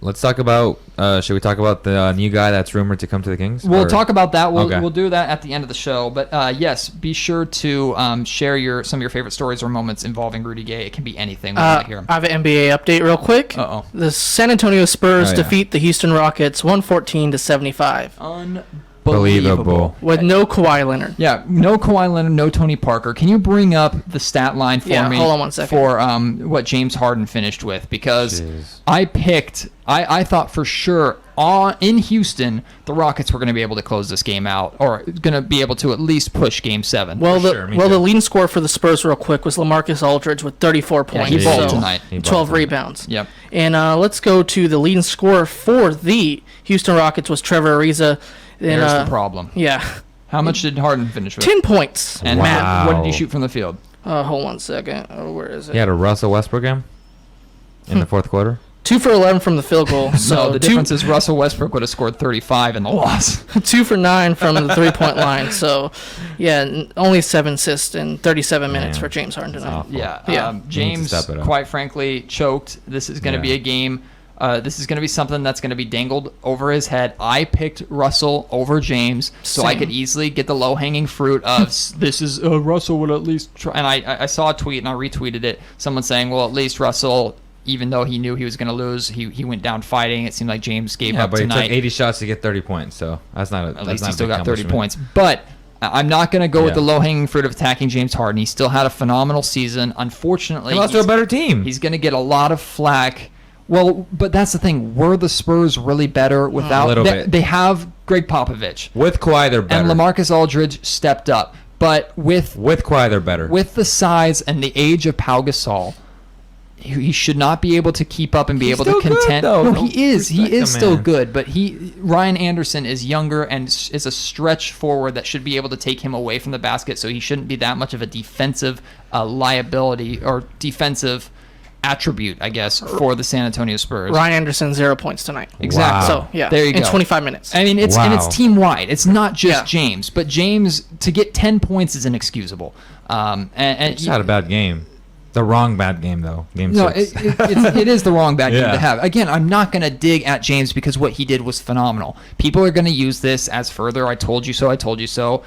Let's talk about, should we talk about the new guy that's rumored to come to the Kings?
We'll talk about that. We'll do that at the end of the show. But yes, be sure to share some of your favorite stories or moments involving Rudy Gay. It can be anything. We want to hear 'em.
I have an NBA update real quick.
Uh-oh.
The San Antonio Spurs defeat the Houston Rockets 114-75.
Unbelievable.
With no Kawhi Leonard.
Yeah, no Kawhi Leonard, no Tony Parker. Can you bring up the stat line for me?
Hold on 1 second.
For what James Harden finished with? Because I thought for sure in Houston, the Rockets were going to be able to close this game out, or going to be able to at least push Game 7.
Well, the leading scorer for the Spurs real quick was LaMarcus Aldridge with 34 points.
He balled tonight.
12 rebounds.
Yep.
And let's go to the leading scorer for the Houston Rockets was Trevor Ariza.
There's the problem.
Yeah.
How much did Harden finish with?
10 points.
And Matt, what did he shoot from the field?
Hold on a second. Where is it?
He had a Russell Westbrook game in the fourth quarter.
2 for 11 from the field goal. So
the difference is Russell Westbrook would have scored 35 in the loss.
2 for 9 from the 3-point line. So, yeah, only 7 assists in 37 minutes for James Harden tonight.
Yeah. James, quite frankly, choked. This is going to be a game. This is going to be something that's going to be dangled over his head. I picked Russell over James, so I could easily get the low-hanging fruit of this is Russell would at least try. And I saw a tweet, and I retweeted it. Someone saying, well, at least Russell, even though he knew he was going to lose, he went down fighting. It seemed like James gave up tonight.
But he took 80 shots to get 30 points, so that's not
at least he still got 30 points. But I'm not going to go with the low-hanging fruit of attacking James Harden. He still had a phenomenal season. Unfortunately,
he lost to a better team.
He's going to get a lot of flack. Well, but that's the thing. Were the Spurs really better without...
A little bit.
They have Greg Popovich.
With Kawhi, they're better.
And LaMarcus Aldridge stepped up. But with
Kawhi, they're better.
With the size and the age of Pau Gasol, he should not be able to keep up and be able to contend. No, he is. He is still good. But Ryan Anderson is younger and is a stretch forward that should be able to take him away from the basket, so he shouldn't be that much of a defensive liability or defensive attribute, I guess, for the San Antonio Spurs.
Ryan Anderson 0 points tonight.
Exactly.
Wow.
So yeah,
There you
in
go.
25 minutes.
I mean, it's and it's
Wow.
team wide. It's not just
Yeah.
James, but James to get 10 points is inexcusable. And
Just had a bad game. The wrong bad game though. Game
no,
6.
it is the wrong bad game
Yeah.
to have. Again, I'm not going to dig at James because what he did was phenomenal. People are going to use this as further I told you so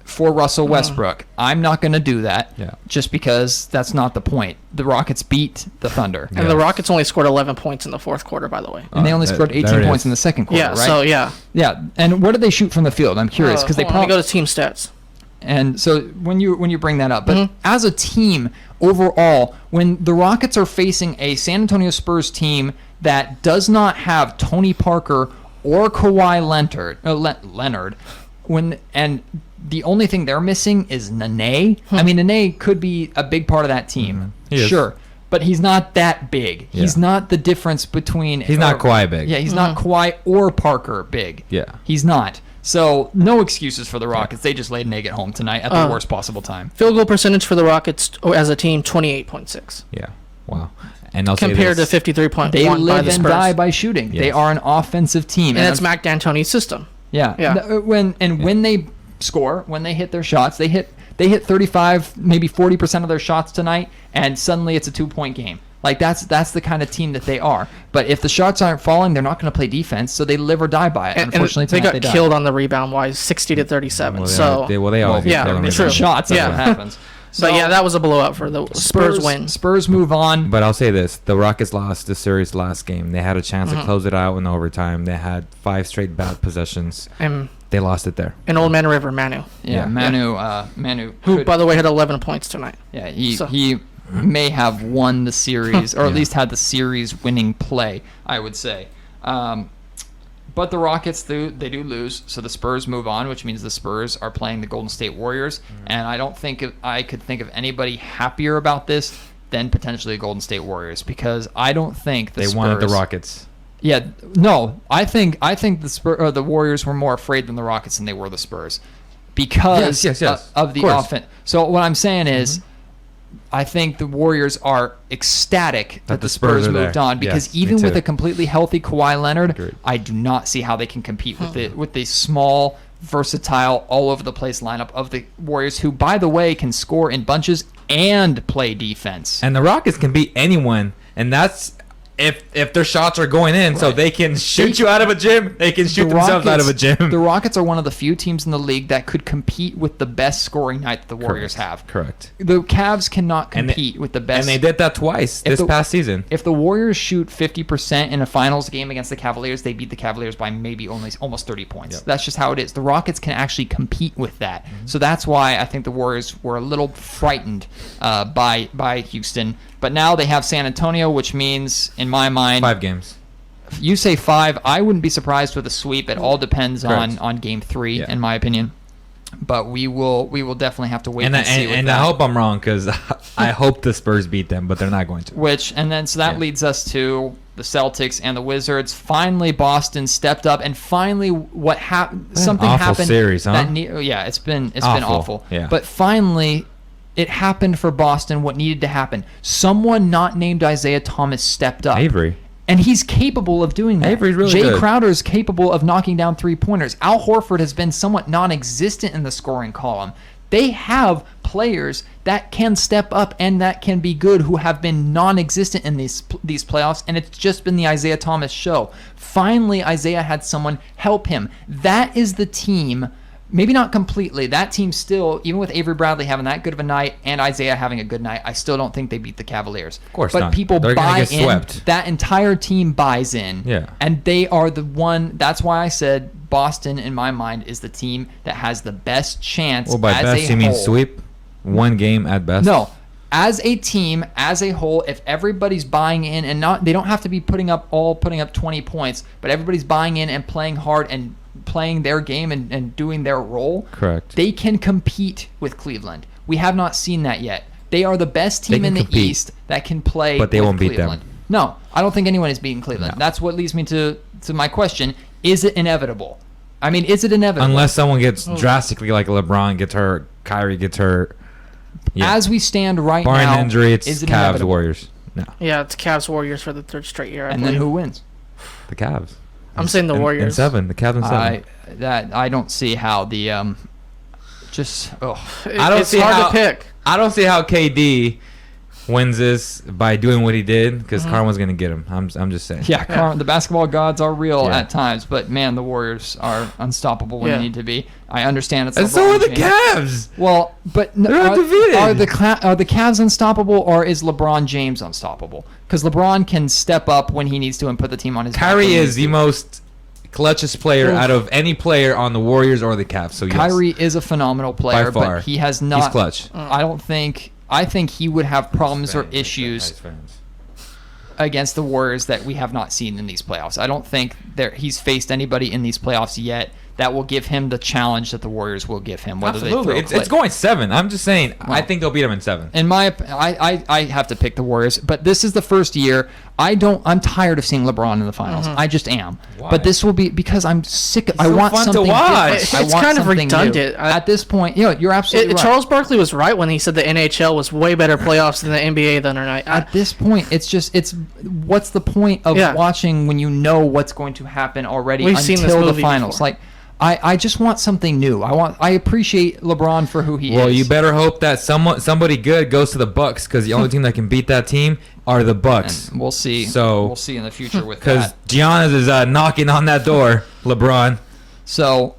for Russell Westbrook. I'm not going to do that just because that's not the point. The Rockets beat the Thunder.
And the Rockets only scored 11 points in the fourth quarter, by the way.
And they only scored 18
there it
points
is.
in the second quarter,
Yeah,
right?
so yeah.
Yeah, and what did they shoot from the field? I'm curious because they
Hold on, let me
probably
go to team stats.
And so when you bring that up, but as a team overall, when the Rockets are facing a San Antonio Spurs team that does not have Tony Parker or Kawhi Leonard, and the only thing they're missing is Nene. I mean, Nene could be a big part of that team,
He is.
sure, but he's not that big.
Yeah.
He's not the difference between.
He's not Kawhi big.
Yeah, he's not Kawhi or Parker big.
Yeah.
He's not. So no excuses for the Rockets. They just laid an egg at home tonight at the worst possible time.
Field goal percentage for the Rockets as a team, 28.6.
Yeah. Wow. And I'll
Compared
say
to
this.
53.1
They
by
live
the
and
Spurs.
die by shooting. They
Yes.
are an offensive team.
And it's Mac D'Antoni's system.
Yeah.
Yeah.
When they score, when they hit their shots, they hit 35, maybe 40% of their shots tonight, and suddenly it's a 2-point game. Like that's the kind of team that they are. But if the shots aren't falling, they're not going to play defense, so they live or die by it.
And
Unfortunately,
they
tonight
got killed on the rebound wise, 60-37.
Well,
So,
they always
yeah,
get killed on
true.
the
shots. That's
Yeah.
what happens.
but yeah, that was a blowout for the Spurs win.
Spurs move on.
But I'll say this: the Rockets lost the series last game. They had a chance to close it out in overtime. They had 5 straight bad possessions.
And
They lost it there.
Old Man River, Manu,
Yeah, Manu.
who,
could-
by the way, had 11 points tonight.
Yeah,
So-
he may have won the series, or at least had the series winning play, I would say. But the Rockets, they do lose, so the Spurs move on, which means the Spurs are playing the Golden State Warriors. And I don't think I could think of anybody happier about this than potentially the Golden State Warriors, because I don't think the
They
Spurs
wanted the Rockets.
Yeah, no, I think the Warriors were more afraid than the Rockets than they were the Spurs, because
Yes.
of the
Of course.
offense. So what I'm saying is, I think the Warriors are ecstatic that the Spurs
are
moved
there.
on, because
Yes, me
even with
too.
a completely healthy Kawhi Leonard,
Agreed.
I do not see how they can compete with the small, versatile, all over the place lineup of the Warriors, who, by the way, can score in bunches and play defense.
And the Rockets can beat anyone, and that's if their shots are going in, so they can shoot you out of a gym. They can shoot themselves out of a gym.
The Rockets are one of the few teams in the league that could compete with the best scoring night that the Warriors have.
Correct.
The Cavs cannot
And they-
compete with the best.
And they did that twice
If
this past season.
If the Warriors shoot 50% in a finals game against the Cavaliers, they beat the Cavaliers by maybe almost 30 points.
Yep.
That's just how it is. The Rockets can actually compete with that. So that's why I think the Warriors were a little frightened by Houston. But now they have San Antonio, which means, in my mind,
5 games.
you say 5. I wouldn't be surprised with a sweep. It all depends
Correct.
on game 3,
Yeah.
in my opinion. But we will definitely have to wait
And
and see. with
I
that.
hope I'm wrong, because I hope the Spurs beat them, but they're not going to.
So that
Yeah.
leads us to the Celtics and the Wizards. Finally, Boston stepped up, and finally, what happened? Something
awful
happened.
series, huh?
It's been
Awful,
awful.
yeah.
But finally, it happened for Boston. What needed to happen? Someone not named Isaiah Thomas stepped up.
Avery.
And he's capable of doing that.
Avery's really
Jay
good.
Crowder is capable of knocking down 3-pointers. Al Horford has been somewhat non-existent in the scoring column. They have players that can step up and that can be good, who have been non-existent in these playoffs, and it's just been the Isaiah Thomas show. Finally, Isaiah had someone help him. That is the team. Maybe not completely. That team still, even with Avery Bradley having that good of a night and Isaiah having a good night, I still don't think they beat the Cavaliers. Of
course
but
not.
people
They're gonna
buy
get
in.
swept.
That entire team buys in.
Yeah.
And they are the one. That's why I said Boston, in my mind, is the team that has the best chance.
Well, by
as
best,
a
you mean
whole.
sweep? 1 game at best?
No. As a team, as a whole, if everybody's buying in, and they don't have to be putting up 20 points, but everybody's buying in and playing hard and playing their game and doing their role,
Correct.
they can compete with Cleveland. We have not seen that yet. They are the best
They
team in
can
the
compete,
East that can play
but they
with
won't beat them.
Cleveland. No, I don't think anyone is beating Cleveland.
No.
That's what leads me to my question. Is it inevitable? I mean, is it inevitable?
Unless someone gets drastically, like LeBron gets hurt, Kyrie gets hurt. Yeah.
As we stand right
Barring
now,
injury, it's
is it
Cavs,
inevitable?
Warriors. No.
Yeah, it's Cavs Warriors for the third straight year.
And then who wins?
The Cavs.
I'm saying the
In
Warriors.
7. The Cavs in 7.
I don't see how the I don't
It's
see
hard
how
to pick.
I don't see how KD wins this by doing what he did because Karma's gonna get him. I'm just saying.
Yeah, the basketball gods are real
Yeah.
at times, but man, the Warriors are unstoppable when
Yeah.
they need to be. I understand it's
And
LeBron
so are the
James.
Cavs.
Well, but
They're
are
undefeated.
the Cavs unstoppable, or is LeBron James unstoppable? Because LeBron can step up when he needs to and put the team on his back when
Kyrie
he
is
needs
the
to.
most clutchest player
Oof.
out of any player on the Warriors or the Cavs. So yes.
Kyrie is a phenomenal player,
far.
but he has not.
He's clutch.
I think he would have problems or issues against the Warriors that we have not seen in these playoffs. I don't think he's faced anybody in these playoffs yet that will give him the challenge that the Warriors will give him. Whether
Absolutely.
they throw
It's going 7. I'm just saying. I think they'll beat them in 7.
In my, I have to pick the Warriors, but this is the first year. I'm tired of seeing LeBron in the finals. I just am.
Why?
But this will be because I'm sick. I
so
want
fun to
something
watch.
different. I
It's
want
kind of
something new.
redundant.
At this point, you're absolutely right.
Charles Barkley was right when he said the NHL was way better playoffs than the NBA the other night.
At this point, it's what's the point of
Yeah.
watching when you know what's going to happen already
We've
until
seen this
the
movie
finals?
before.
Like, I just want something new. I appreciate LeBron for who he is.
Well, you better hope that somebody good goes to the Bucks because the only team that can beat that team are the Bucks.
And we'll see.
So
we'll see in the future with
because
that.
Giannis is knocking on that door, LeBron.
So,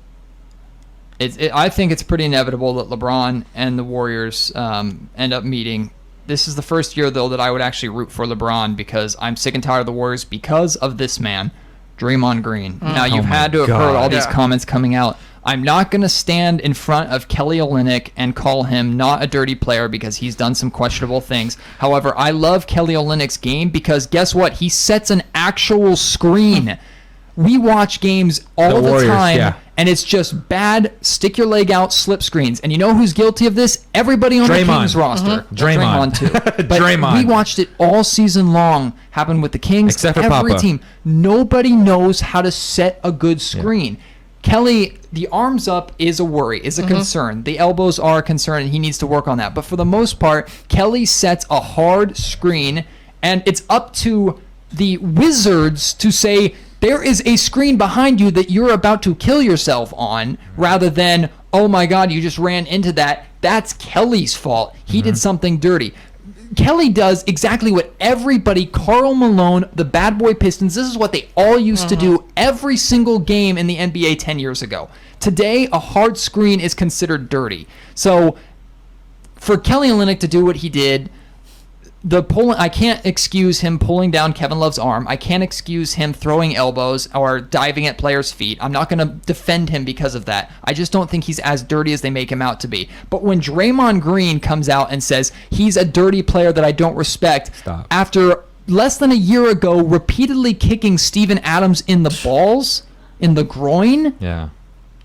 I think it's pretty inevitable that LeBron and the Warriors end up meeting. This is the first year, though, that I would actually root for LeBron because I'm sick and tired of the Warriors because of this man, Draymond Green. Now, you've had to have heard all these comments coming out. I'm not going to stand in front of Kelly Olynyk and call him not a dirty player because he's done some questionable things. However, I love Kelly Olynyk's game because guess what? He sets an actual screen. We watch games all the
Warriors,
time,
yeah.
and it's just bad stick your leg out slip screens. And you know who's guilty of this? Everybody on the
Draymond.
Kings roster.
Draymond.
Too. But
Draymond.
we watched it all season long happen with the Kings.
Except for
every
Papa.
team. Nobody knows how to set a good screen. Kelly, the arms up is a worry, is a concern. The elbows are a concern, and he needs to work on that. But for the most part, Kelly sets a hard screen, and it's up to the Wizards to say, there is a screen behind you that you're about to kill yourself on, rather than, oh my God, you just ran into that. That's Kelly's fault. He did something dirty. Kelly does exactly what everybody, Karl Malone, the Bad Boy Pistons, this is what they all used to do every single game in the NBA 10 years ago. Today, a hard screen is considered dirty. So for Kelly Olynyk to do what he did, I can't excuse him pulling down Kevin Love's arm. I can't excuse him throwing elbows or diving at players' feet. I'm not going to defend him because of that. I just don't think he's as dirty as they make him out to be. But when Draymond Green comes out and says he's a dirty player that I don't respect, after less than a year ago repeatedly kicking Steven Adams in the balls, in the groin,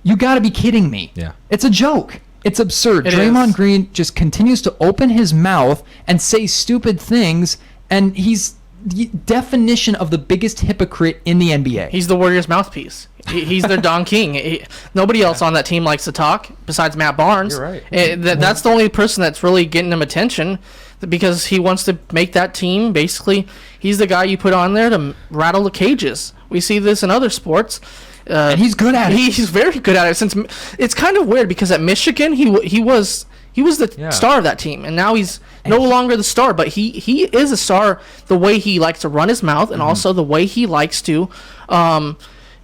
you got to be kidding me. It's a joke. It's absurd. Draymond Green just continues to open his mouth and say stupid things, and he's the definition of the biggest hypocrite in the NBA.
He's the Warriors' mouthpiece. He's their Don King. Nobody else on that team likes to talk besides Matt Barnes.
You're right.
That's the only person that's really getting him attention because he wants to make that team. Basically, he's the guy you put on there to rattle the cages. We see this in other sports.
And he's good at it.
He's very good at it. Since it's kind of weird because at Michigan he was the star of that team, and now he's no longer the star. But he is a star the way he likes to run his mouth, and also the way he likes to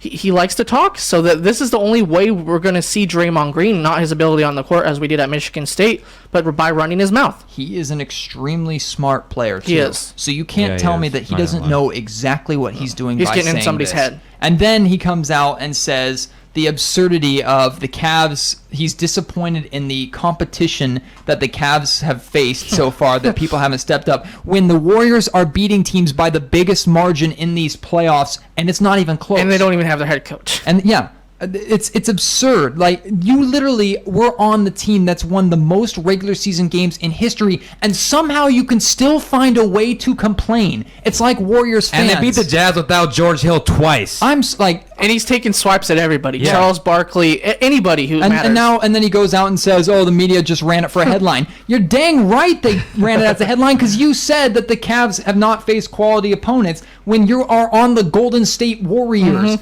he likes to talk. So that this is the only way we're going to see Draymond Green, not his ability on the court as we did at Michigan State, but by running his mouth.
He is an extremely smart player too.
He is.
So you can't tell me that he doesn't know exactly what he's doing.
He's
by
getting in
saying
somebody's
this.
head.
And then he comes out and says the absurdity of the Cavs. He's disappointed in the competition that the Cavs have faced so far, that people haven't stepped up. When the Warriors are beating teams by the biggest margin in these playoffs, and it's not even close.
And they don't even have their head coach.
And it's absurd. Like, you literally were on the team that's won the most regular season games in history, and somehow you can still find a way to complain. It's like Warriors fans.
And they beat the Jazz without George Hill twice.
I'm like,
And he's taking swipes at everybody.
Yeah.
Charles Barkley, anybody who matters.
And then he goes out and says, "Oh, the media just ran it for a headline." You're dang right they ran it as a headline because you said that the Cavs have not faced quality opponents when you are on the Golden State Warriors.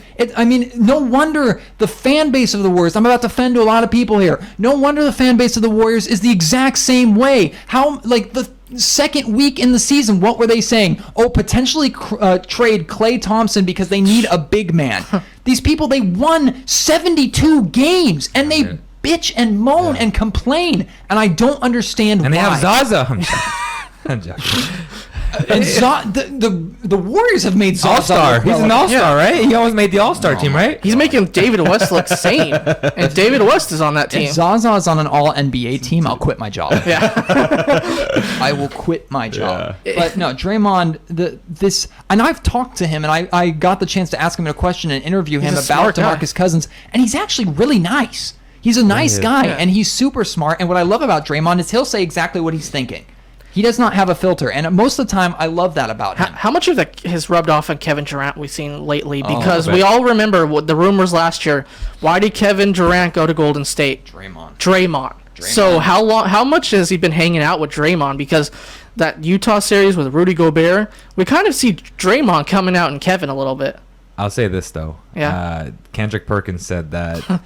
No wonder the fan base of the Warriors. I'm about to offend to a lot of people here. No wonder the fan base of the Warriors is the exact same way. How the second week in the season, what were they saying? Oh, potentially trade Klay Thompson because they need a big man. These people, they won 72 games, and they bitch and moan and complain, and I don't understand why.
And they have Zaza. I'm joking.
And the Warriors have made Zaza
All-Star.
look
He's
well
an
enough.
All-Star, right? He always made the All-Star team, right?
He's making David West look sane. And David West is on that team.
If Zaza is on an all-NBA team, I'll quit my job.
Yeah.
I will quit my job. But no, Draymond, and I've talked to him, and I got the chance to ask him a question and interview him
He's a
about
smart guy.
DeMarcus Cousins, and he's actually really nice. He's a nice guy, and he's super smart. And what I love about Draymond is he'll say exactly what he's thinking. He does not have a filter, and most of the time, I love that about him.
How much of that has rubbed off on Kevin Durant we've seen lately?
Oh,
Because we all remember what the rumors last year. Why did Kevin Durant go to Golden State? Draymond. So how much has he been hanging out with Draymond? Because that Utah series with Rudy Gobert, we kind of see Draymond coming out in Kevin a little bit.
I'll say this, though.
Yeah.
Kendrick Perkins said that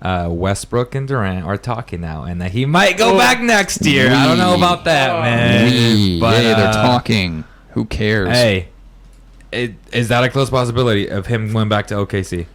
Westbrook and Durant are talking now, and that he might go back next year. I don't know about that, man. But
they're talking. Who cares?
Hey, is that a close possibility of him going back to OKC?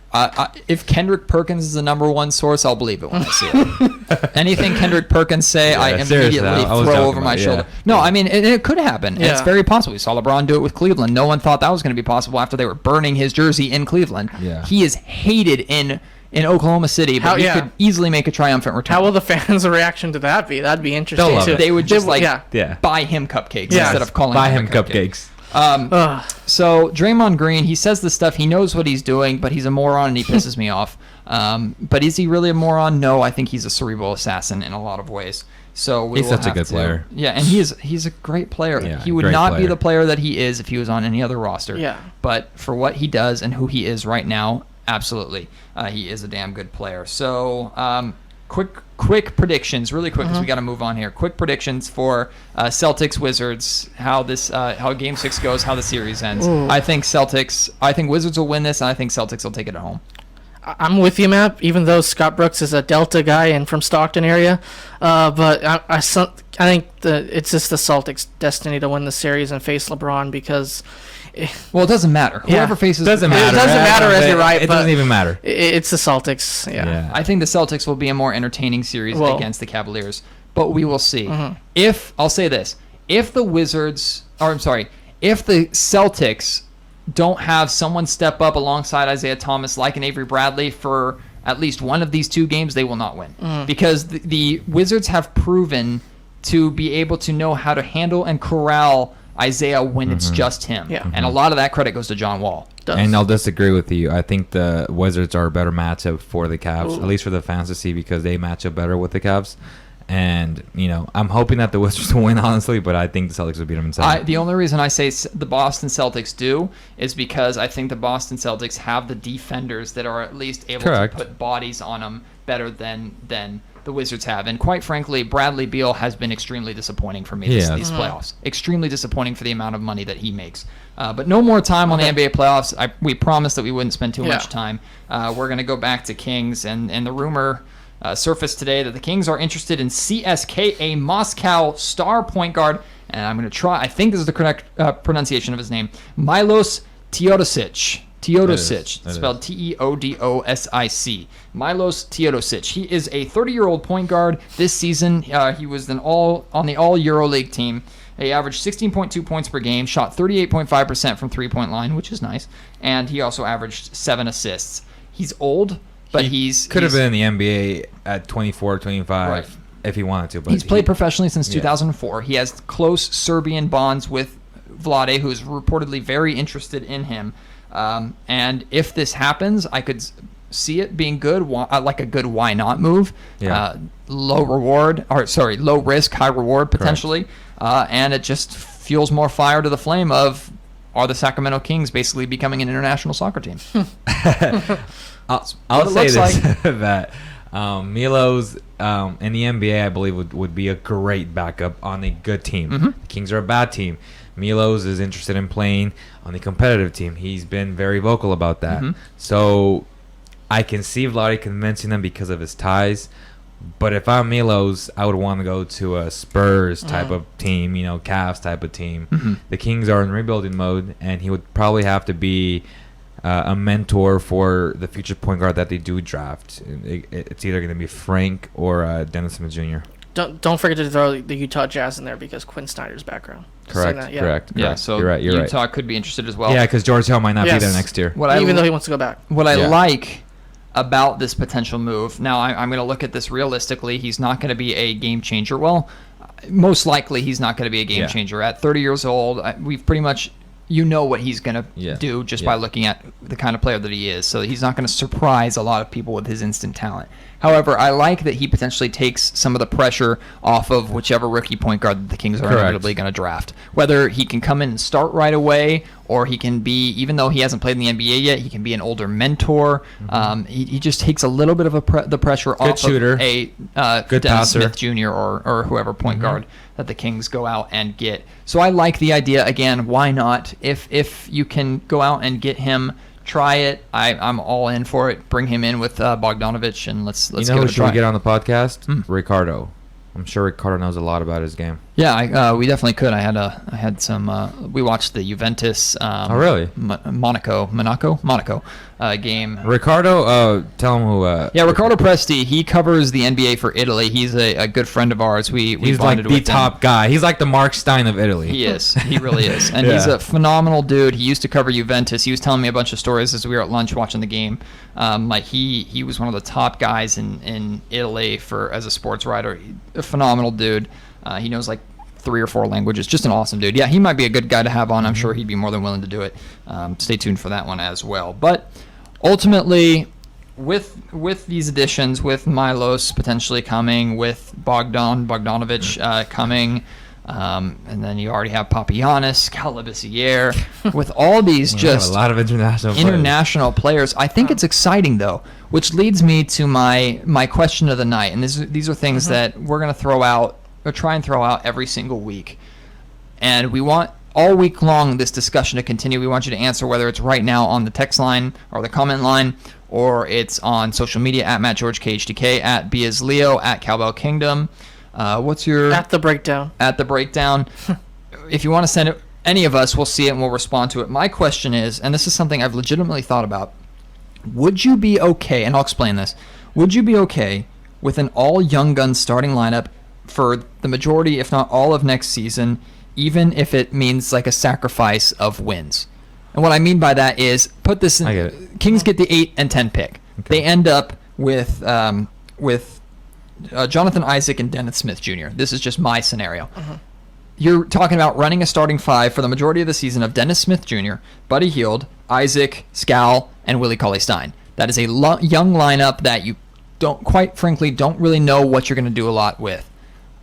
If Kendrick Perkins is the number one source, I'll believe it when I see it. Anything Kendrick Perkins say, I
seriously,
immediately
I was
throw
joking
over my
about it,
shoulder.
yeah.
No, I mean, it could happen.
Yeah.
It's very possible. We saw LeBron do it with Cleveland. No one thought that was going to be possible after they were burning his jersey in Cleveland.
Yeah.
He is hated in Oklahoma City, but he could easily make a triumphant return.
How will the fans' reaction to that be? That'd be interesting
They'll love
too.
it.
They would just
Yeah.
buy him cupcakes
Yeah.
instead of calling
Buy
him
him
a cupcake.
cupcakes.
So Draymond Green, he says this stuff. He knows what he's doing, but he's a moron and he pisses me off. But is he really a moron? No, I think he's a cerebral assassin in a lot of ways. So
He's such a good player.
Yeah, and he's a great player.
Yeah,
he would
great
not be
player.
the player that he is if he was on any other roster.
Yeah.
But for what he does and who he is right now, absolutely, he is a damn good player. So quick predictions, really quick, because we got to move on here. Quick predictions for Celtics Wizards. How Game 6 goes, how the series ends.
Ooh.
I think Wizards will win this, and I think Celtics will take it at home.
I'm with you, Matt. Even though Scott Brooks is a Delta guy and from Stockton area, but I think it's just the Celtics' destiny to win the series and face LeBron because.
Well, it doesn't matter.
Yeah.
Whoever faces
Doesn't
It
matter.
doesn't matter, as you're right.
It
but
doesn't even matter.
It's the Celtics. Yeah.
I think the Celtics will be a more entertaining series
Well-
against the Cavaliers, but we will see.
Mm-hmm.
If I'll say this, if the Celtics don't have someone step up alongside Isaiah Thomas like an Avery Bradley for at least one of these two games, they will not win. Because the Wizards have proven to be able to know how to handle and corral Isaiah when it's just him.
Yeah.
And a lot of that credit goes to John Wall.
And I'll disagree with you. I think the Wizards are a better matchup for the Cavs, at least for the fans to see, because they match up better with the Cavs. And, I'm hoping that the Wizards will win, honestly, but I think the Celtics will beat them in seven.
The only reason I say the Boston Celtics do is because I think the Boston Celtics have the defenders that are at least able
Correct.
to put bodies on them better than the Wizards have. And quite frankly, Bradley Beal has been extremely disappointing for me these playoffs. Extremely disappointing for the amount of money that he makes. But no more time on the NBA playoffs. We promised that we wouldn't spend too much time. We're going to go back to Kings, and the rumor surfaced today that the Kings are interested in CSKA Moscow star point guard, and I'm going to try, I think this is the correct pronunciation of his name, Milos Teodosic. Teodosic, spelled Teodosic. Milos Teodosic. He is a 30-year-old point guard. This season, he was on the All EuroLeague team. He averaged 16.2 points per game, shot 38.5% from three-point line, which is nice, and he also averaged 7 assists. He's old, but he's
could have been in the NBA at 24, 25
Right.
if he wanted to. But
he's played professionally since 2004. He has close Serbian bonds with Vlade, who is reportedly very interested in him. And if this happens, I could see it being good, like a good why not move.
Yeah.
Low risk, high reward potentially. And it just fuels more fire to the flame of are the Sacramento Kings basically becoming an international soccer team.
I'll say
looks
this that Milos in the NBA, I believe, would be a great backup on a good team.
Mm-hmm.
The Kings are a bad team. Milos is interested in playing on the competitive team. He's been very vocal about that.
Mm-hmm.
So I can see Vlade convincing them because of his ties. But if I'm Milos, I would want to go to a Spurs type of team, Cavs type of team.
Mm-hmm.
The Kings are in rebuilding mode, and he would probably have to be a mentor for the future point guard that they do draft. It's either going to be Frank or Dennis Smith Jr.
Don't forget to throw the Utah Jazz in there because Quinn Snyder's background.
Correct.
That, yeah.
Correct.
Yeah,
Correct.
so
you're right.
Utah could be interested as well.
Yeah, because George Hill might not be
Yes.
there next year.
Even though he wants to go back.
What I
Yeah.
like about this potential move, now I'm going to look at this realistically. He's not going to be a game changer. Well, most likely he's not going to be a game changer. At 30 years old, we've pretty much, what he's going to do just by looking at the kind of player that he is. So he's not going to surprise a lot of people with his instant talent. However, I like that he potentially takes some of the pressure off of whichever rookie point guard that the Kings are inevitably going to draft. Whether he can come in and start right away, or he can be, even though he hasn't played in the NBA yet, he can be an older mentor. He just takes a little bit of the pressure off
shooter.
of a
Good
Dennis
passer.
Smith Jr. or whoever point guard that the Kings go out and get. So I like the idea. Again, why not? If you can go out and get him, try it. I'm all in for it. Bring him in with Bogdanovich, and let's
You know
give
who
it a
should
try.
we get on the podcast? Ricardo. I'm sure Ricardo knows a lot about his game.
Yeah, we definitely could. I had some. We watched the Juventus.
Oh, really?
Monaco game.
Ricardo, tell him who.
Yeah, Riccardo Presti. He covers the NBA for Italy. He's a good friend of ours. He's
like
bonded
the
with him.
top guy. He's like the Mark Stein of Italy.
He is. He really is. And
Yeah.
he's a phenomenal dude. He used to cover Juventus. He was telling me a bunch of stories as we were at lunch watching the game. He was one of the top guys in Italy as a sports writer. A phenomenal dude. He knows like 3 or 4 languages. Just an awesome dude. Yeah, he might be a good guy to have on. I'm sure he'd be more than willing to do it. Stay tuned for that one as well. But ultimately, with these additions, with Milos potentially coming, with Bogdanovich coming, and then you already have Papagiannis, Cal Labissiere, with all these
We
just
have a lot of international
players. I think it's exciting though, which leads me to my question of the night. And these are things that we're going to throw out or try and throw out every single week. And we want all week long this discussion to continue. We want you to answer whether it's right now on the text line or the comment line, or it's on social media at MattGeorgeKHDK, at BeasLeo, at Cowbell Kingdom. What's your...
At the breakdown.
At the breakdown. If you want to send it, any of us, we'll see it and we'll respond to it. My question is, and this is something I've legitimately thought about, would you be okay, and I'll explain this, would you be okay with an all young gun starting lineup for the majority, if not all of next season, even if it means like a sacrifice of wins? And what I mean by that is, put this in,
I get it.
Kings get the 8 and 10 pick.
Okay.
They end up with Jonathan Isaac and Dennis Smith Jr. This is just my scenario. You're talking about running a starting 5 for the majority of the season of Dennis Smith Jr., Buddy Hield, Isaac, Scal, and Willie Cauley-Stein. That is a young lineup that you quite frankly don't really know what you're going to do a lot with.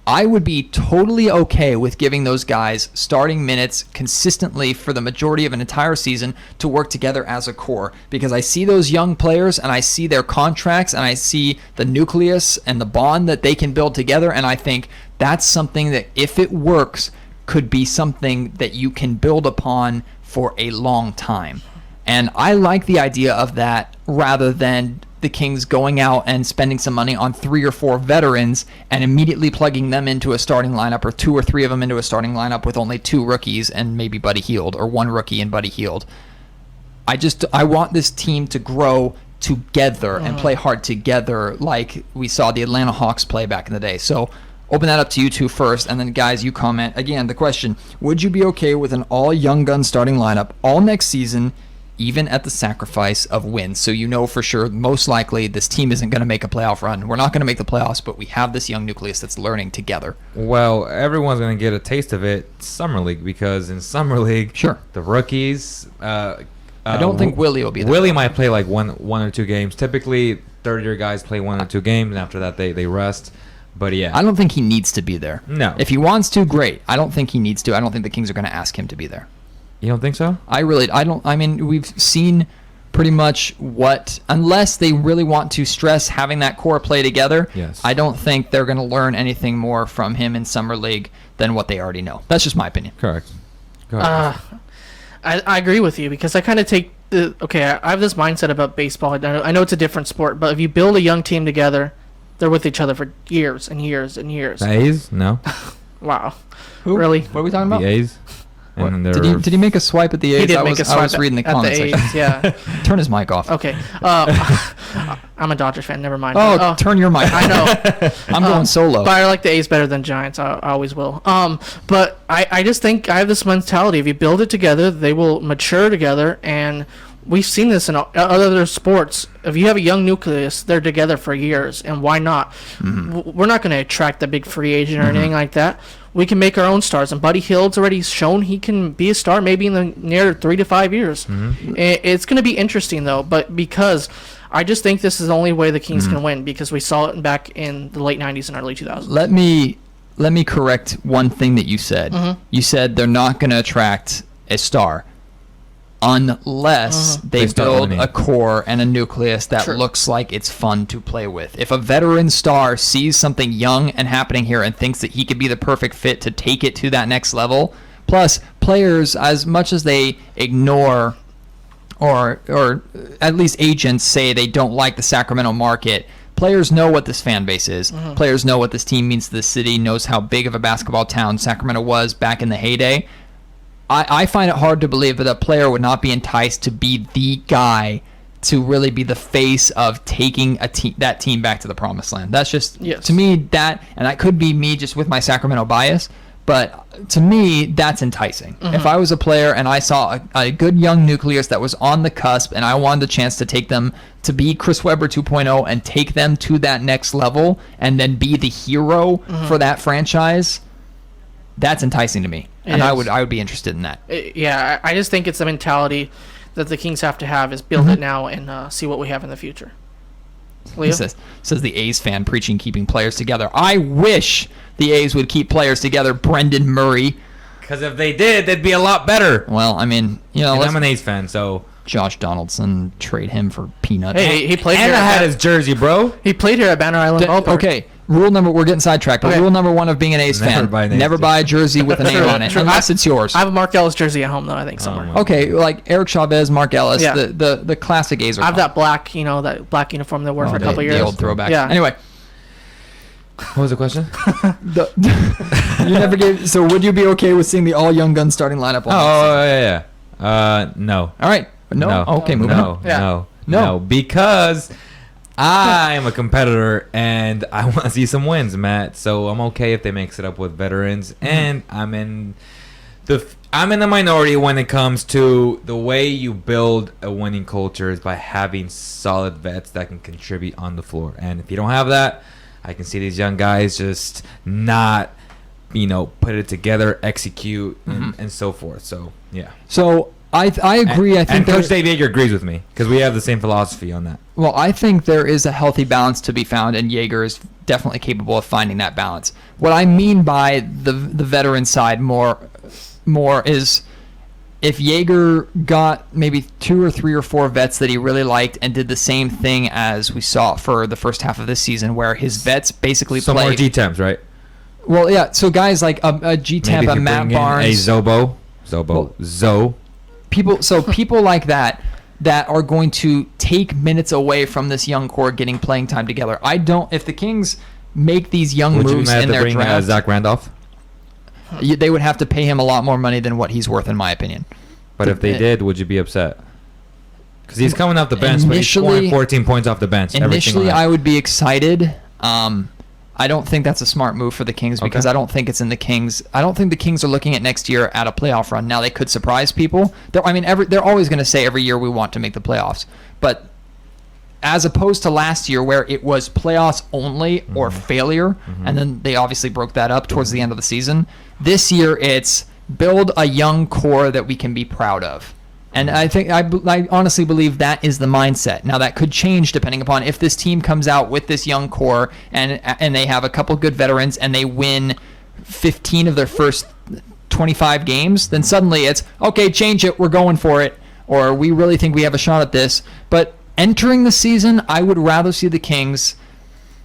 I would be totally okay with giving those guys starting minutes consistently for the majority of an entire season to work together as a core, because I see those young players and I see their contracts and I see the nucleus and the bond that they can build together, and I think that's something that, if it works, could be something that you can build upon for a long time. And I like the idea of that rather than the Kings going out and spending some money on 3 or 4 veterans and immediately plugging them into a starting lineup, or 2 or 3 of them into a starting lineup with only 2 rookies and maybe Buddy Hield, or 1 rookie and Buddy Hield. I want this team to grow together and play hard together like we saw the Atlanta Hawks play back in the day. So open that up to you two first, and then guys, you comment. Again, the question, would you be okay with an all young gun starting lineup all next season, even at the sacrifice of wins? So you know for sure, most likely, this team isn't going to make a playoff run. We're not going to make the playoffs, but we have this young nucleus that's learning together.
Well, everyone's going to get a taste of it Summer League, because in Summer League,
Sure.
the rookies...
I don't think Willie will be there.
Willie might play like one or 2 games. Typically, third-year guys play 1 or 2 games, and after that, they rest. But yeah.
I don't think he needs to be there.
No.
If he wants to, great. I don't think he needs to. I don't think the Kings are going to ask him to be there.
You don't think so?
I don't. I mean, we've seen pretty much unless they really want to stress having that core play together.
Yes.
I don't think they're going to learn anything more from him in summer league than what they already know. That's just my opinion.
Correct.
I agree with you because I kind of take I have this mindset about baseball. I know it's a different sport, but if you build a young team together, they're with each other for years and years and years.
The A's? No.
Wow.
Who?
Really?
What are we talking about?
The A's. And
Did he make a swipe at the A's?
He did make a swipe
I was reading the
at
comments
the
section.
A's, yeah.
Turn his mic off.
Okay. I'm a Dodgers fan. Never mind.
Turn your mic off.
I know.
I'm going solo.
But I like the A's better than Giants. I always will. But I just think I have this mentality. If you build it together, they will mature together. And we've seen this in other sports. If you have a young nucleus, they're together for years. And why not? Mm-hmm. We're not going to attract a big free agent or anything like that. We can make our own stars. And Buddy Hield's already shown he can be a star maybe in the near 3 to 5 years. Mm-hmm. It's going to be interesting, though, but because I just think this is the only way the Kings can win because we saw it back in the late 90s and early 2000s.
Let me correct one thing that you said. Mm-hmm. You said they're not going to attract a star unless they build a core and a nucleus that looks like it's fun to play with. If a veteran star sees something young and happening here and thinks that he could be the perfect fit to take it to that next level, plus players, as much as they ignore or at least agents say they don't like the Sacramento market, players know what this fan base is. Mm-hmm. Players know what this team means to the city, knows how big of a basketball town Sacramento was back in the heyday. I find it hard to believe that a player would not be enticed to be the guy to really be the face of taking that team back to the promised land. That's just, to me, and that could be me just with my Sacramento bias, but to me, that's enticing. Mm-hmm. If I was a player and I saw a good young nucleus that was on the cusp and I wanted the chance to take them to be Chris Webber 2.0 and take them to that next level and then be the hero for that franchise, that's enticing to me. I would be interested in that.
I just think it's the mentality that the Kings have to have is build it now and see what we have in the future. Leo?
Says the A's fan preaching keeping players together. I wish the A's would keep players together, Brendan Murray.
Because if they did, they'd be a lot better.
Well, I mean,
I'm an A's fan, so
Josh Donaldson, trade him for peanuts.
Hey, he played
and
here.
I had his jersey, bro.
He played here at Banner Island Ballpark.
Okay. We're getting sidetracked, but rule number 1 of being an A's fan, never buy a jersey with a name on it, unless it's yours.
I have a Mark Ellis jersey at home, though, I think, somewhere.
Okay, like Eric Chavez, Mark Ellis, the classic A's are
I have that black, that black uniform that wore for a couple years.
The old throwback.
Yeah.
Anyway.
What was the question?
You never gave. So would you be okay with seeing the all young gun starting lineup?
No.
All right. No. Okay, moving on.
No, because I'm a competitor and I want to see some wins, Matt. So I'm okay if they mix it up with veterans, and I'm in the minority when it comes to the way you build a winning culture is by having solid vets that can contribute on the floor. And if you don't have that, I can see these young guys just not, put it together, execute, and so forth. So yeah.
So I agree. I think
Coach Dave Yeager agrees with me because we have the same philosophy on that.
Well, I think there is a healthy balance to be found, and Yeager is definitely capable of finding that balance. What I mean by the veteran side more is if Yeager got maybe 2 or 3 or 4 vets that he really liked and did the same thing as we saw for the first half of this season, where his vets basically
some more G-Temps, right?
Well, yeah. So guys like a G-Temp, a Matt Barnes,
a Zoe.
People like that are going to take minutes away from this young core getting playing time together. If the Kings make these young moves in their draft,
Zach Randolph?
They would have to pay him a lot more money than what he's worth, in my opinion.
But if they did, would you be upset? Because he's coming off the bench, but he's scoring 14 points off the bench.
Initially, I would be excited. I don't think that's a smart move for the Kings because I don't think it's in the Kings. I don't think the Kings are looking at next year at a playoff run. Now, they could surprise people. They're always going to say every year we want to make the playoffs. But as opposed to last year where it was playoffs only or failure, and then they obviously broke that up towards the end of the season, this year it's build a young core that we can be proud of. And I honestly believe that is the mindset. Now, that could change depending upon if this team comes out with this young core and they have a couple good veterans and they win 15 of their first 25 games, then suddenly it's, okay, change it, we're going for it, or we really think we have a shot at this. But entering the season, I would rather see the Kings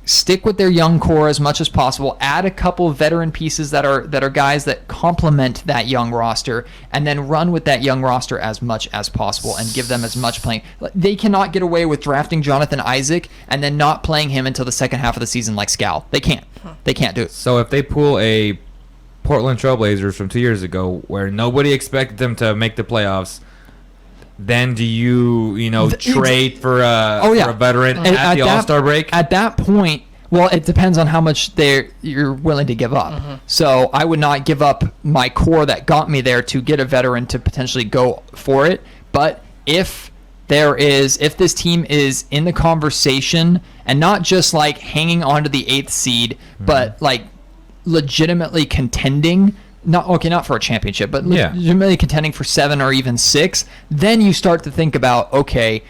stick with their young core as much as possible, add a couple veteran pieces that are guys that complement that young roster, and then run with that young roster as much as possible and give them as much playing. They cannot get away with drafting Jonathan Isaac and then not playing him until the second half of the season like Scal. They can't. They can't do it.
So if they pull a Portland Trailblazers from 2 years ago where nobody expected them to make the playoffs, then do you trade for a veteran at the All-Star break?
At that point, well, it depends on how much you're willing to give up. So I would not give up my core that got me there to get a veteran to potentially go for it. But if this team is in the conversation and not just like hanging on to the 8th seed, but like legitimately contending, not for a championship, but legitimately contending for 7 or even 6, then you start to think about, okay,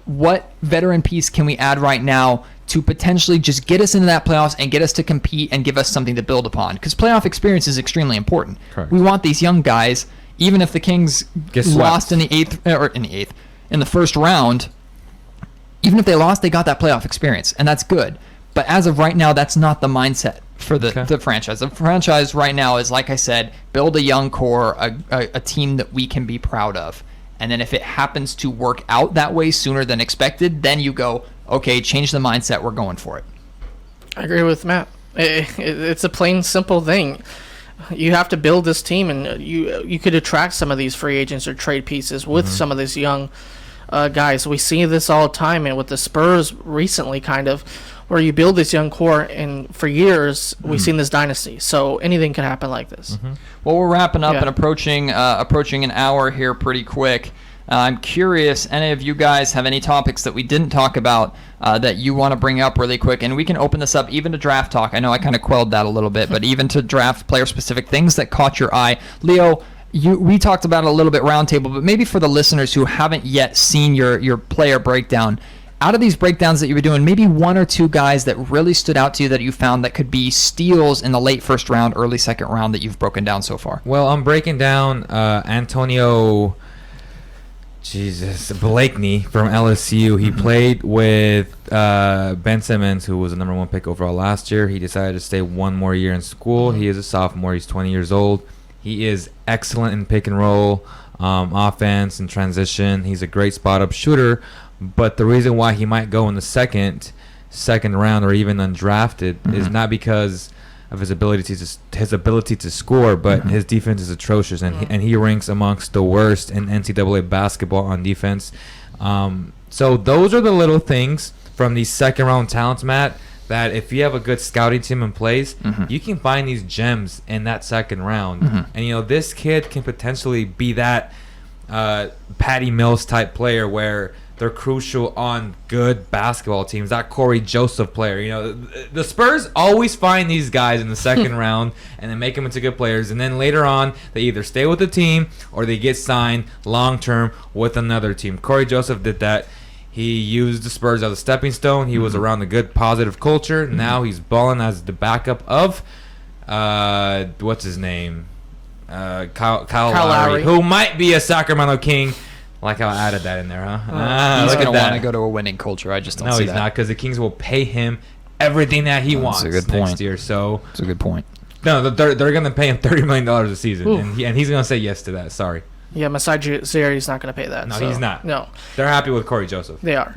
what veteran piece can we add right now to potentially just get us into that playoffs and get us to compete and give us something to build upon? Because playoff experience is extremely important.
Correct.
We want these young guys, even if the Kings lost in the first round, even if they lost, they got that playoff experience, and that's good. But as of right now, that's not the mindset for the franchise. The franchise right now is, like I said, build a young core, a team that we can be proud of. And then if it happens to work out that way sooner than expected, then you go, okay, change the mindset, we're going for it.
I agree with Matt. It's a plain, simple thing. You have to build this team, and you could attract some of these free agents or trade pieces with some of these young guys. We see this all the time, and with the Spurs recently, kind of, where you build this young core, and for years we've seen this dynasty. So anything can happen like this.
Well, we're wrapping up and approaching an hour here pretty quick. I'm curious, any of you guys have any topics that we didn't talk about that you want to bring up really quick? And we can open this up even to draft talk. I know I kind of quelled that a little bit, but even to draft player-specific things that caught your eye. Leo, we talked about it a little bit roundtable, but maybe for the listeners who haven't yet seen your player breakdown, out of these breakdowns that you were doing, maybe 1 or 2 guys that really stood out to you that you found that could be steals in the late first round, early second round that you've broken down so far.
Well, I'm breaking down Antonio Blakeney from LSU. He played with Ben Simmons, who was the number 1 pick overall last year. He decided to stay 1 more year in school. He is a sophomore. He's 20 years old. He is excellent in pick and roll, offense and transition. He's a great spot-up shooter. But the reason why he might go in the second round or even undrafted is not because of his ability to score, but his defense is atrocious, and he ranks amongst the worst in NCAA basketball on defense. So those are the little things from these second round talents, Matt, that if you have a good scouting team in place, you can find these gems in that second round. And this kid can potentially be that Patty Mills type player where they're crucial on good basketball teams. That Corey Joseph player. The Spurs always find these guys in the second round and then make them into good players. And then later on, they either stay with the team or they get signed long-term with another team. Corey Joseph did that. He used the Spurs as a stepping stone. He was around the good, positive culture. Now he's balling as the backup of, what's his name? Kyle Lowry, who might be a Sacramento King. Like how I added that in there, huh?
He's going to want to go to a winning culture. I just don't see that.
No, he's not, because the Kings will pay him everything that he wants next year. So
that's a good point.
No, they're going to pay him $30 million a season, and he's going to say yes to that. Sorry.
Yeah, Masai Ujiri's not going to pay that.
No, he's not.
No.
They're happy with Corey Joseph.
They are.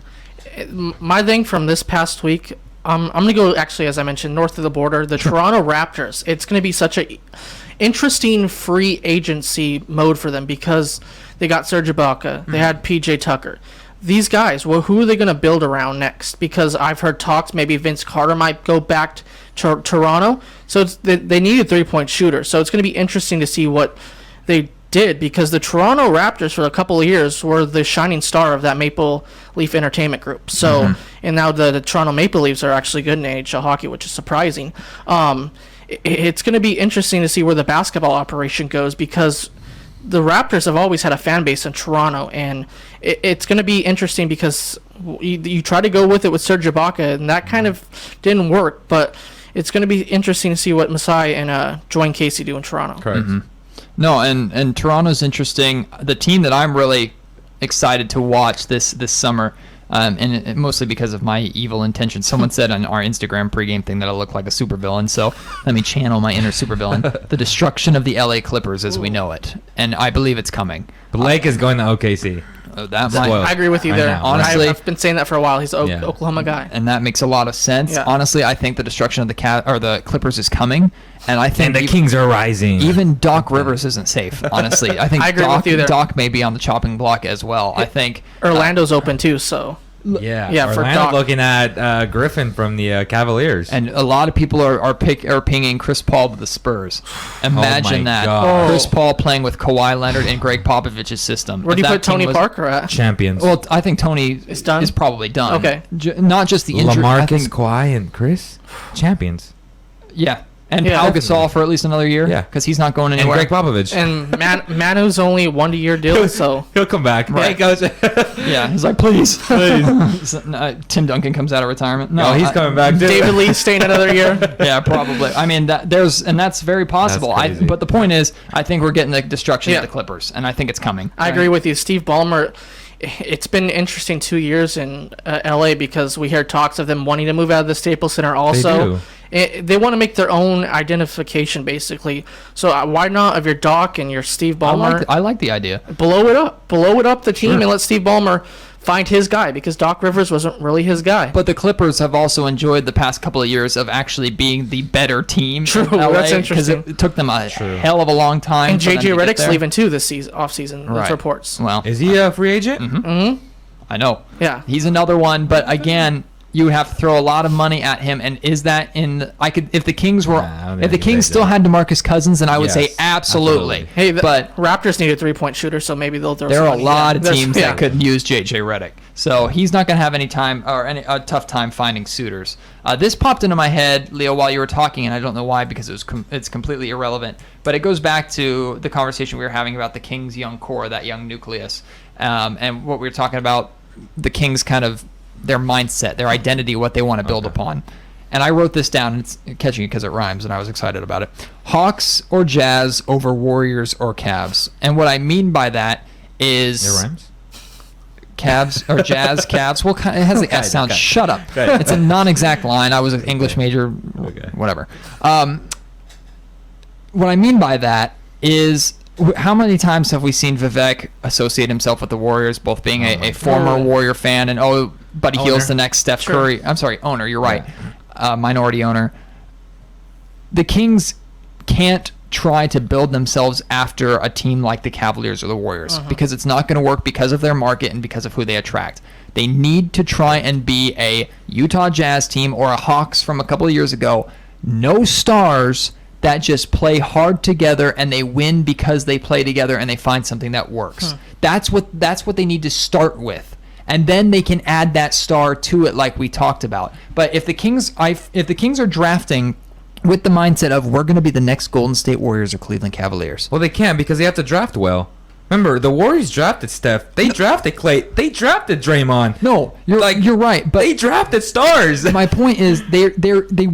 My thing from this past week, I'm going to go, actually, as I mentioned, north of the border, the Toronto Raptors. It's going to be such a interesting free agency mode for them because they got Serge Ibaka. They had PJ Tucker. These guys, well, who are they going to build around next? Because I've heard talks maybe Vince Carter might go back to Toronto. So they need a three-point shooter. So it's going to be interesting to see what they did, because the Toronto Raptors for a couple of years were the shining star of that Maple Leaf Entertainment Group. So and now the Toronto Maple Leafs are actually good in NHL hockey, which is surprising. It's going to be interesting to see where the basketball operation goes, because the Raptors have always had a fan base in Toronto, and it's going to be interesting because you try to go with it with Serge Ibaka, and that kind of didn't work. But it's going to be interesting to see what Masai and Joanne Casey do in Toronto.
Correct.
No, and Toronto's interesting. The team that I'm really excited to watch this summer, and mostly because of my evil intentions. Someone said on our Instagram pregame thing that I look like a supervillain, so let me channel my inner supervillain. The destruction of the LA Clippers as we know it, and I believe it's coming.
Blake is going to OKC.
I agree with you
I
there.
know.
Honestly,
I've been saying that for a while. He's an Oklahoma guy.
And that makes a lot of sense.
Yeah.
Honestly, I think the destruction of the Clippers is coming, and I think
And the Kings are rising.
even Doc Rivers isn't safe. Honestly, I think
I agree with you there.
Doc may be on the chopping block as well. I think
Orlando's open too, so
Yeah,
for
Orlando
Doc.
looking at Griffin from the Cavaliers.
and a lot of people are pinging Chris Paul to the Spurs. Imagine
my
that.
God.
Chris Paul playing with Kawhi Leonard and Greg Popovich's system.
where do
If
you
that
put Tony
team was-
Parker at?
champions.
Well, I think Tony
Is done?
is probably done.
Okay.
Not just the injury. I
LaMarcus,
think,
Kawhi, and Chris, champions.
yeah. And
Yeah,
Pau
definitely.
Gasol for at least another year.
Yeah.
Because he's not going
And
anywhere.
Greg Popovich.
And Manu's only 1 year deal, so
He'll come back.
Right.
Hey, coach.
Yeah, he's like, please. Tim Duncan comes out of retirement. No,
He's coming back too.
David Lee staying another year.
Yeah, probably. I mean, that's very possible.
That's crazy.
But the point is, I think we're getting the destruction
Yeah.
of the Clippers, and I think it's coming.
I agree with you, Steve Ballmer. It's been an interesting 2 years in LA because we hear talks of them wanting to move out of the Staples Center. Also, they want to make their own identification, basically. So why not of your Doc and your Steve Ballmer?
I like the idea.
Blow it up the team, and let Steve Ballmer find his guy because Doc Rivers wasn't really his guy.
But the Clippers have also enjoyed the past couple of years of actually being the better team.
True,
in LA,
that's
'cause
interesting.
it took them a hell of a long time.
And
for them
JJ
to get
Redick's
there.
leaving too this off season. Those
Right.
reports.
Well,
Is he a free agent?
I know.
Yeah.
He's another one, but again, you would have to throw a lot of money at him. And is that if the Kings were,
Nah, I don't
if the
think
Kings
they
still
do.
had DeMarcus Cousins, then I would say
Yes,
absolutely.
Hey,
but
Raptors need a 3-point shooter, so maybe they'll throw
there
some
are a
money.
lot of
There's-
teams that could use JJ Redick. So he's not going to have any time or a tough time finding suitors. This popped into my head, Leo, while you were talking, and I don't know why because it's completely irrelevant. But it goes back to the conversation we were having about the Kings' young core, that young nucleus, and what we were talking about, the Kings kind of their mindset, their identity, what they want to build upon. And I wrote this down, and it's catching it because it rhymes, and I was excited about it. Hawks or Jazz over Warriors or Cavs. And what I mean by that is...
It rhymes.
Cavs or Jazz, Cavs. Well, it has the S sound.
okay.
Shut up.
Okay.
It's a non-exact line. I was an English major.
Okay.
Whatever. What I mean by that is how many times have we seen Vivek associate himself with the Warriors, both being a former Warrior fan and Buddy Hield's
Owner.
the next Steph
Sure.
Curry. I'm sorry, owner. You're right. Minority owner. The Kings can't try to build themselves after a team like the Cavaliers or the Warriors because it's not going to work because of their market and because of who they attract. They need to try and be a Utah Jazz team or a Hawks from a couple of years ago. No stars that just play hard together and they win because they play together and they find something that works. That's what they need to start with. And then they can add that star to it like we talked about. But if the Kings are drafting with the mindset of we're going to be the next Golden State Warriors or Cleveland Cavaliers.
Well, they can't because they have to draft well. Remember, the Warriors drafted Steph. They drafted Clay. They drafted Draymond.
No, you're right, but
They drafted stars.
my point is they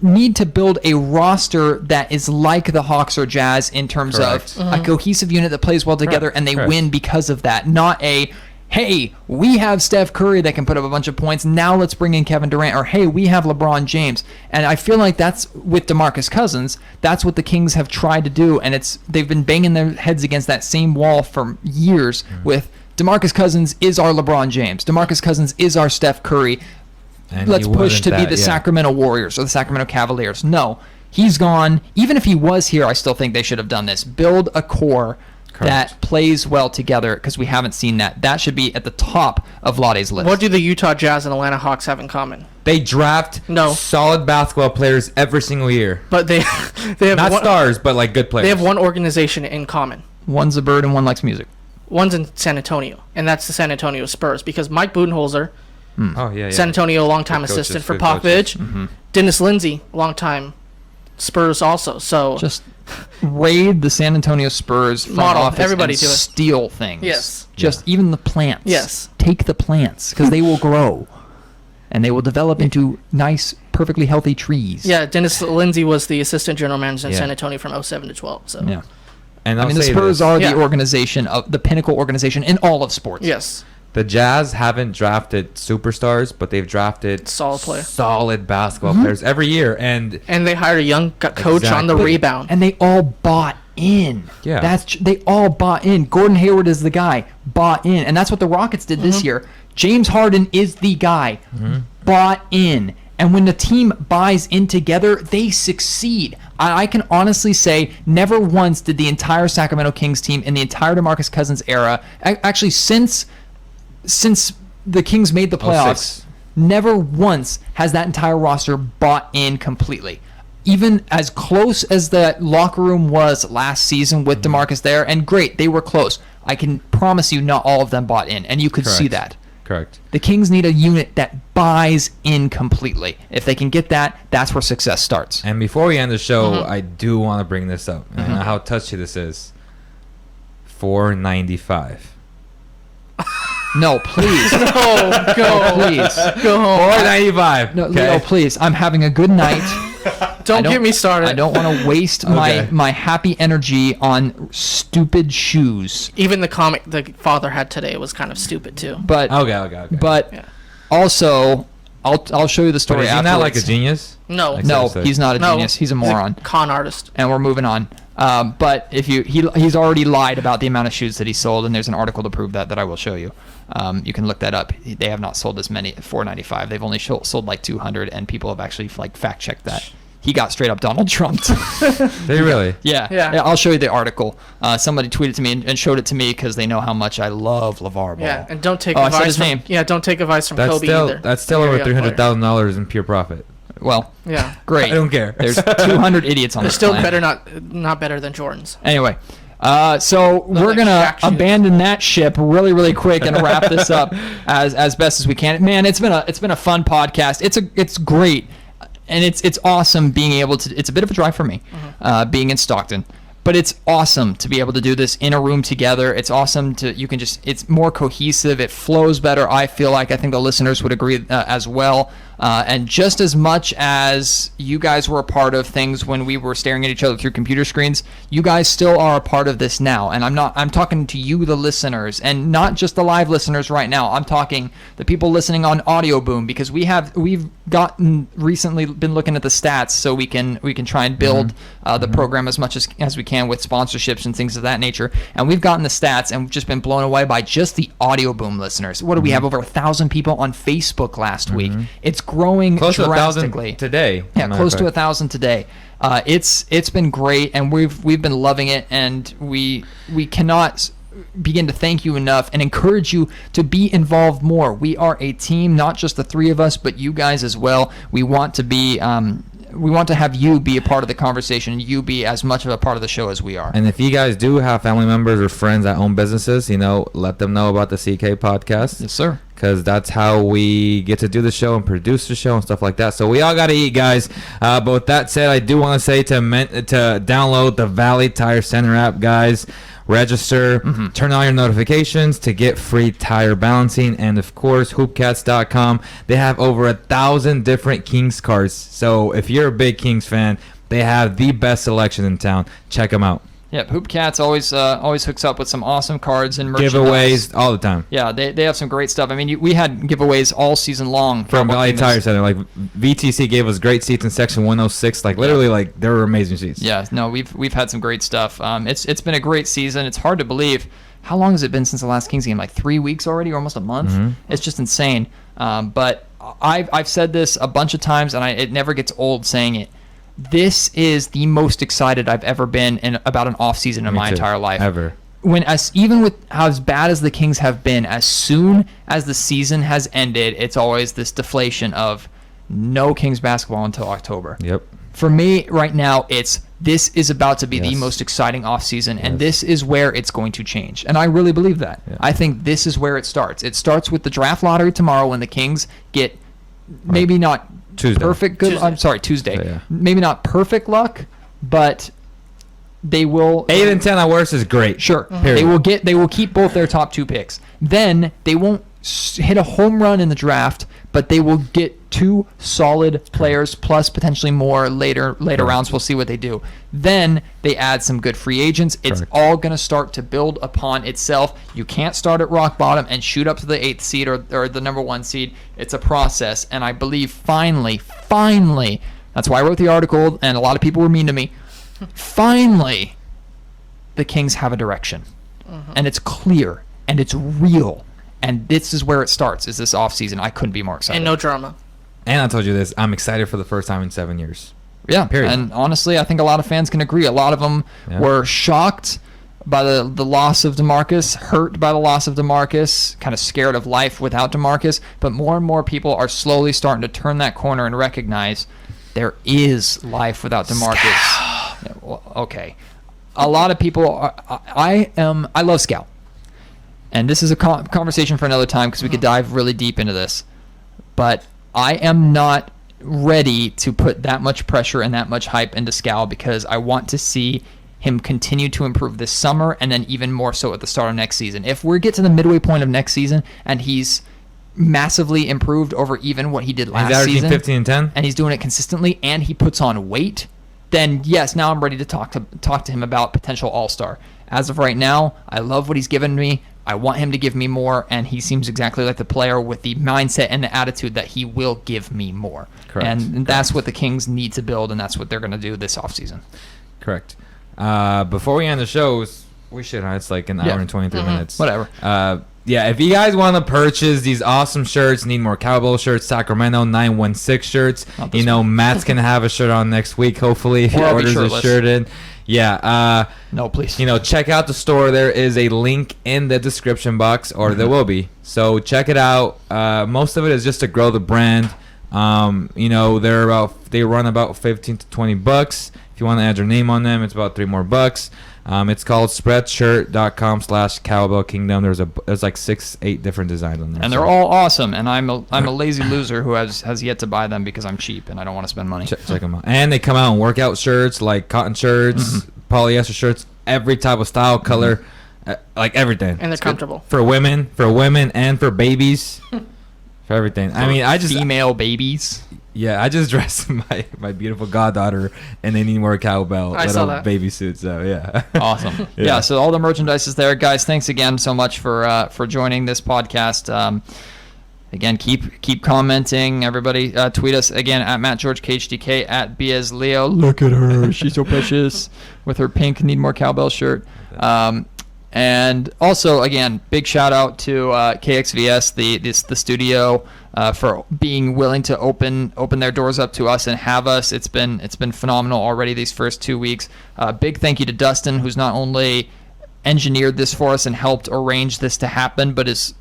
need to build a roster that is like the Hawks or Jazz in terms
Correct.
of a cohesive unit that plays well together and they
Correct.
win because of that. Not a, hey, we have Steph Curry that can put up a bunch of points. Now let's bring in Kevin Durant. Or, hey, we have LeBron James. And I feel like that's with DeMarcus Cousins. That's what the Kings have tried to do. And they've been banging their heads against that same wall for years with DeMarcus Cousins is our LeBron James. DeMarcus Cousins is our Steph Curry.
And
Let's
he
push
wasn't
to be
that,
the
yeah.
Sacramento Warriors or the Sacramento Cavaliers. No, he's gone. Even if he was here, I still think they should have done this. Build a core that plays well together because we haven't seen that. That should be at the top of Vlade's list.
What do the Utah Jazz and Atlanta Hawks have in common?
They draft solid basketball players every single year.
But they have
Not stars, but like good players.
They have one organization in common.
One's a bird and one likes music.
One's in San Antonio, and that's the San Antonio Spurs because Mike Budenholzer,
Oh yeah.
San Antonio longtime
Good coaches,
assistant for
good coaches.
Popovich, Dennis Lindsey, longtime Spurs also. So
Just raid the San Antonio Spurs front
Model.
office
Everybody
and
do it.
steal things.
Yes.
Just even the plants.
Yes.
Take the plants because they will grow and they will develop into nice, perfectly healthy trees.
yeah, Dennis Lindsey was the assistant general manager in
Yeah.
San Antonio from 07 to 12. So
Yeah.
And
I mean, the Spurs are the organization of the pinnacle organization in all of sports.
Yes.
The Jazz haven't drafted superstars, but they've drafted solid basketball players every year, and
they hired a young coach on the rebound,
and they all bought in.
Yeah,
they all bought in. Gordon Hayward is the guy, bought in, and that's what the Rockets did this year. James Harden is the guy, bought in, and when the team buys in together, they succeed. I can honestly say never once did the entire Sacramento Kings team in the entire DeMarcus Cousins era, actually since the Kings made the playoffs, never once has that entire roster bought in completely. Even as close as the locker room was last season with DeMarcus there, and great, they were close. I can promise you not all of them bought in, and you could see that.
Correct.
The Kings need a unit that buys in completely. If they can get that, that's where success starts.
And before we end the show, I do want to bring this up. I know how touchy this is. $4.95.
No, please.
Go.
Please.
Go home.
$4.95.
No, Leo, please. I'm having a good night.
Don't get me started.
I don't want to waste my happy energy on stupid shoes.
Even the comic the father had today was kind of stupid too.
But
okay.
But also, I'll show you the story.
But is he
afterwards.
not like a genius?
No,
he's not a genius. He's a moron.
He's a con artist.
And we're moving on. But if he's already lied about the amount of shoes that he sold, and there's an article to prove that I will show you. You can look that up. They have not sold as many at $4.95. They've only sold like 200, and people have actually like fact checked that. He got straight up Donald Trumped.
Did he really?
Yeah. I'll show you the article. Somebody tweeted to me and showed it to me because they know how much I love LeVar Ball.
Yeah, and don't take
I said
advice
his
from
name.
Yeah, don't take advice from Kobe either.
That's still over $300,000 in pure profit.
Well,
yeah,
great.
I don't care.
There's 200 idiots on
They're
this
still
planet.
not better than Jordan's.
Anyway, so we're gonna abandon that ship really, really quick and wrap this up as best as we can. Man, it's been a fun podcast. It's great, and it's awesome being able to. It's a bit of a drive for me, being in Stockton. But it's awesome to be able to do this in a room together. It's awesome it's more cohesive. It flows better, I feel like. I think the listeners would agree as well. And just as much as you guys were a part of things when we were staring at each other through computer screens, you guys still are a part of this now. And I'm talking to you, the listeners, and not just the live listeners right now. I'm talking the people listening on Audio Boom, because we've gotten recently been looking at the stats so we can try and build the program as much as we can with sponsorships and things of that nature. And we've gotten the stats and we've just been blown away by just the Audio Boom listeners. What do we have? Over 1,000 people on Facebook last week. It's growing
close
drastically.
to 1,000 today.
Yeah, close to 1,000 today. It's been great, and we've been loving it, and we cannot begin to thank you enough and encourage you to be involved more. We are a team, not just the three of us, but you guys as well. We want to be. We want to have you be a part of the conversation, you be as much of a part of the show as we are.
And if you guys do have family members or friends that own businesses, let them know about the CK podcast.
Yes, sir.
Because that's how we get to do the show and produce the show and stuff like that. So we all got to eat, guys. But with that said, I do want to say to download the Valley Tire Center app, guys. Register, turn on your notifications to get free tire balancing, and of course hoopcats.com. They have over 1,000 different Kings cars, so if you're a big Kings fan, they have the best selection in town. Check them out.
Yep, Hoopcats always hooks up with some awesome cards and merchandise.
Giveaways all the time.
Yeah, they have some great stuff. I mean, we had giveaways all season long
from Valley Tire Center. Like VTC gave us great seats in section 106. Like literally, like they were amazing seats.
Yeah, no, we've had some great stuff. It's been a great season. It's hard to believe. How long has it been since the last Kings game? Like 3 weeks already, or almost a month. It's just insane. But I've said this a bunch of times, and it never gets old saying it. This is the most excited I've ever been about an off season in my entire life.
Ever.
Even with how as bad as the Kings have been, as soon as the season has ended, it's always this deflation of no Kings basketball until October.
Yep.
For me right now, this is about to be the most exciting off season, and this is where it's going to change. And I really believe that. Yeah. I think this is where it starts. It starts with the draft lottery tomorrow when the Kings get maybe not
Tuesday.
Tuesday.
Yeah.
Maybe not perfect luck, but they will.
8 and 10 at worst is great.
Sure.
Period.
They will keep both their top 2 picks. Then they won't hit a home run in the draft, but but they will get 2 solid players plus potentially more later rounds. We'll see what they do. Then they add some good free agents. It's all going to start to build upon itself. You can't start at rock bottom and shoot up to the 8th seed or the number 1 seed. It's a process, and I believe finally, that's why I wrote the article, and a lot of people were mean to me. Finally, the Kings have a direction, and it's clear, and it's real, and this is where it starts, is this offseason. I couldn't be more excited.
And no drama.
And I told you this, I'm excited for the first time in 7 years.
Yeah,
period.
And honestly, I think a lot of fans can agree. A lot of them were shocked by the loss of DeMarcus, hurt by the loss of DeMarcus, kind of scared of life without DeMarcus, but more and more people are slowly starting to turn that corner and recognize there is life without DeMarcus. Yeah, well, okay. A lot of people I love Scal. And this is a conversation for another time because we could dive really deep into this. But I am not ready to put that much pressure and that much hype into Scal because I want to see him continue to improve this summer and then even more so at the start of next season. If we get to the midway point of next season and he's massively improved over even what he did last season.
He's averaging 15 and 10.
And he's doing it consistently and he puts on weight, then yes, now I'm ready to talk to him about potential all-star. As of right now, I love what he's given me. I want him to give me more, and he seems exactly like the player with the mindset and the attitude that he will give me more.
Correct.
And that's what the Kings need to build, and that's what they're going to do this offseason.
Correct. Before we end the shows, we should. It's like an hour and 23 minutes.
Whatever.
Yeah, if you guys want to purchase these awesome shirts, need more cowbell shirts, Sacramento 916 shirts. You know, Matt's going to have a shirt on next week, hopefully, if he orders a shirt in. Yeah.
No, please.
You know, check out the store. There is a link in the description box, or there will be. So check it out. Most of it is just to grow the brand. You know, they run about 15 to 20 bucks. If you want to add your name on them, it's about $3 more. It's called spreadshirt.com/Cowbell Kingdom. There's like 6-8 different designs on there.
And they're all awesome. And I'm a lazy loser who has yet to buy them because I'm cheap and I don't want to spend money.
Check them out. And they come out in workout shirts, like cotton shirts, polyester shirts, every type of style, color, like everything.
And they're comfortable.
For women, and for babies. For everything. I mean,
female babies.
Yeah, I just dressed my beautiful goddaughter in a Need More Cowbell little baby suit. So yeah,
awesome. Yeah, so all the merchandise is there, guys. Thanks again so much for joining this podcast. Again, keep commenting. Everybody, tweet us again at MattGeorgeKHDK at Beas Leo. Look at her, she's so precious with her pink Need More Cowbell shirt. And also, again, big shout out to KXVS, the studio, for being willing to open their doors up to us and have us. It's been phenomenal already these first 2 weeks. Big thank you to Dustin, who's not only engineered this for us and helped arrange this to happen, but has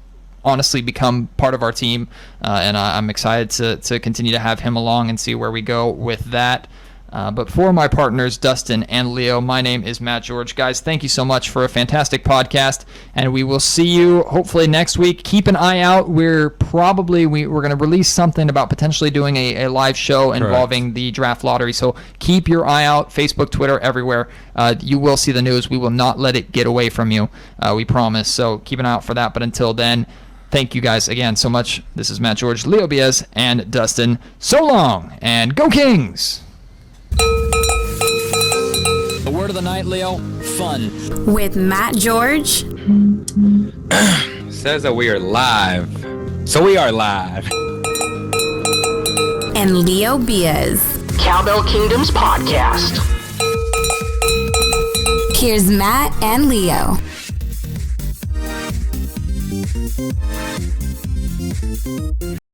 honestly become part of our team. And I'm excited to continue to have him along and see where we go with that. But for my partners, Dustin and Leo, my name is Matt George. Guys, thank you so much for a fantastic podcast, and we will see you hopefully next week. Keep an eye out. We're going to release something about potentially doing a live show involving the draft lottery, so keep your eye out. Facebook, Twitter, everywhere. You will see the news. We will not let it get away from you. We promise. So keep an eye out for that. But until then, thank you guys again so much. This is Matt George, Leo Beas, and Dustin. So long, and go Kings! The word of the night, Leo, fun.
With Matt George.
Says that we are live. So we are live.
And Leo Beas.
Cowbell Kingdoms Podcast.
Here's Matt and Leo.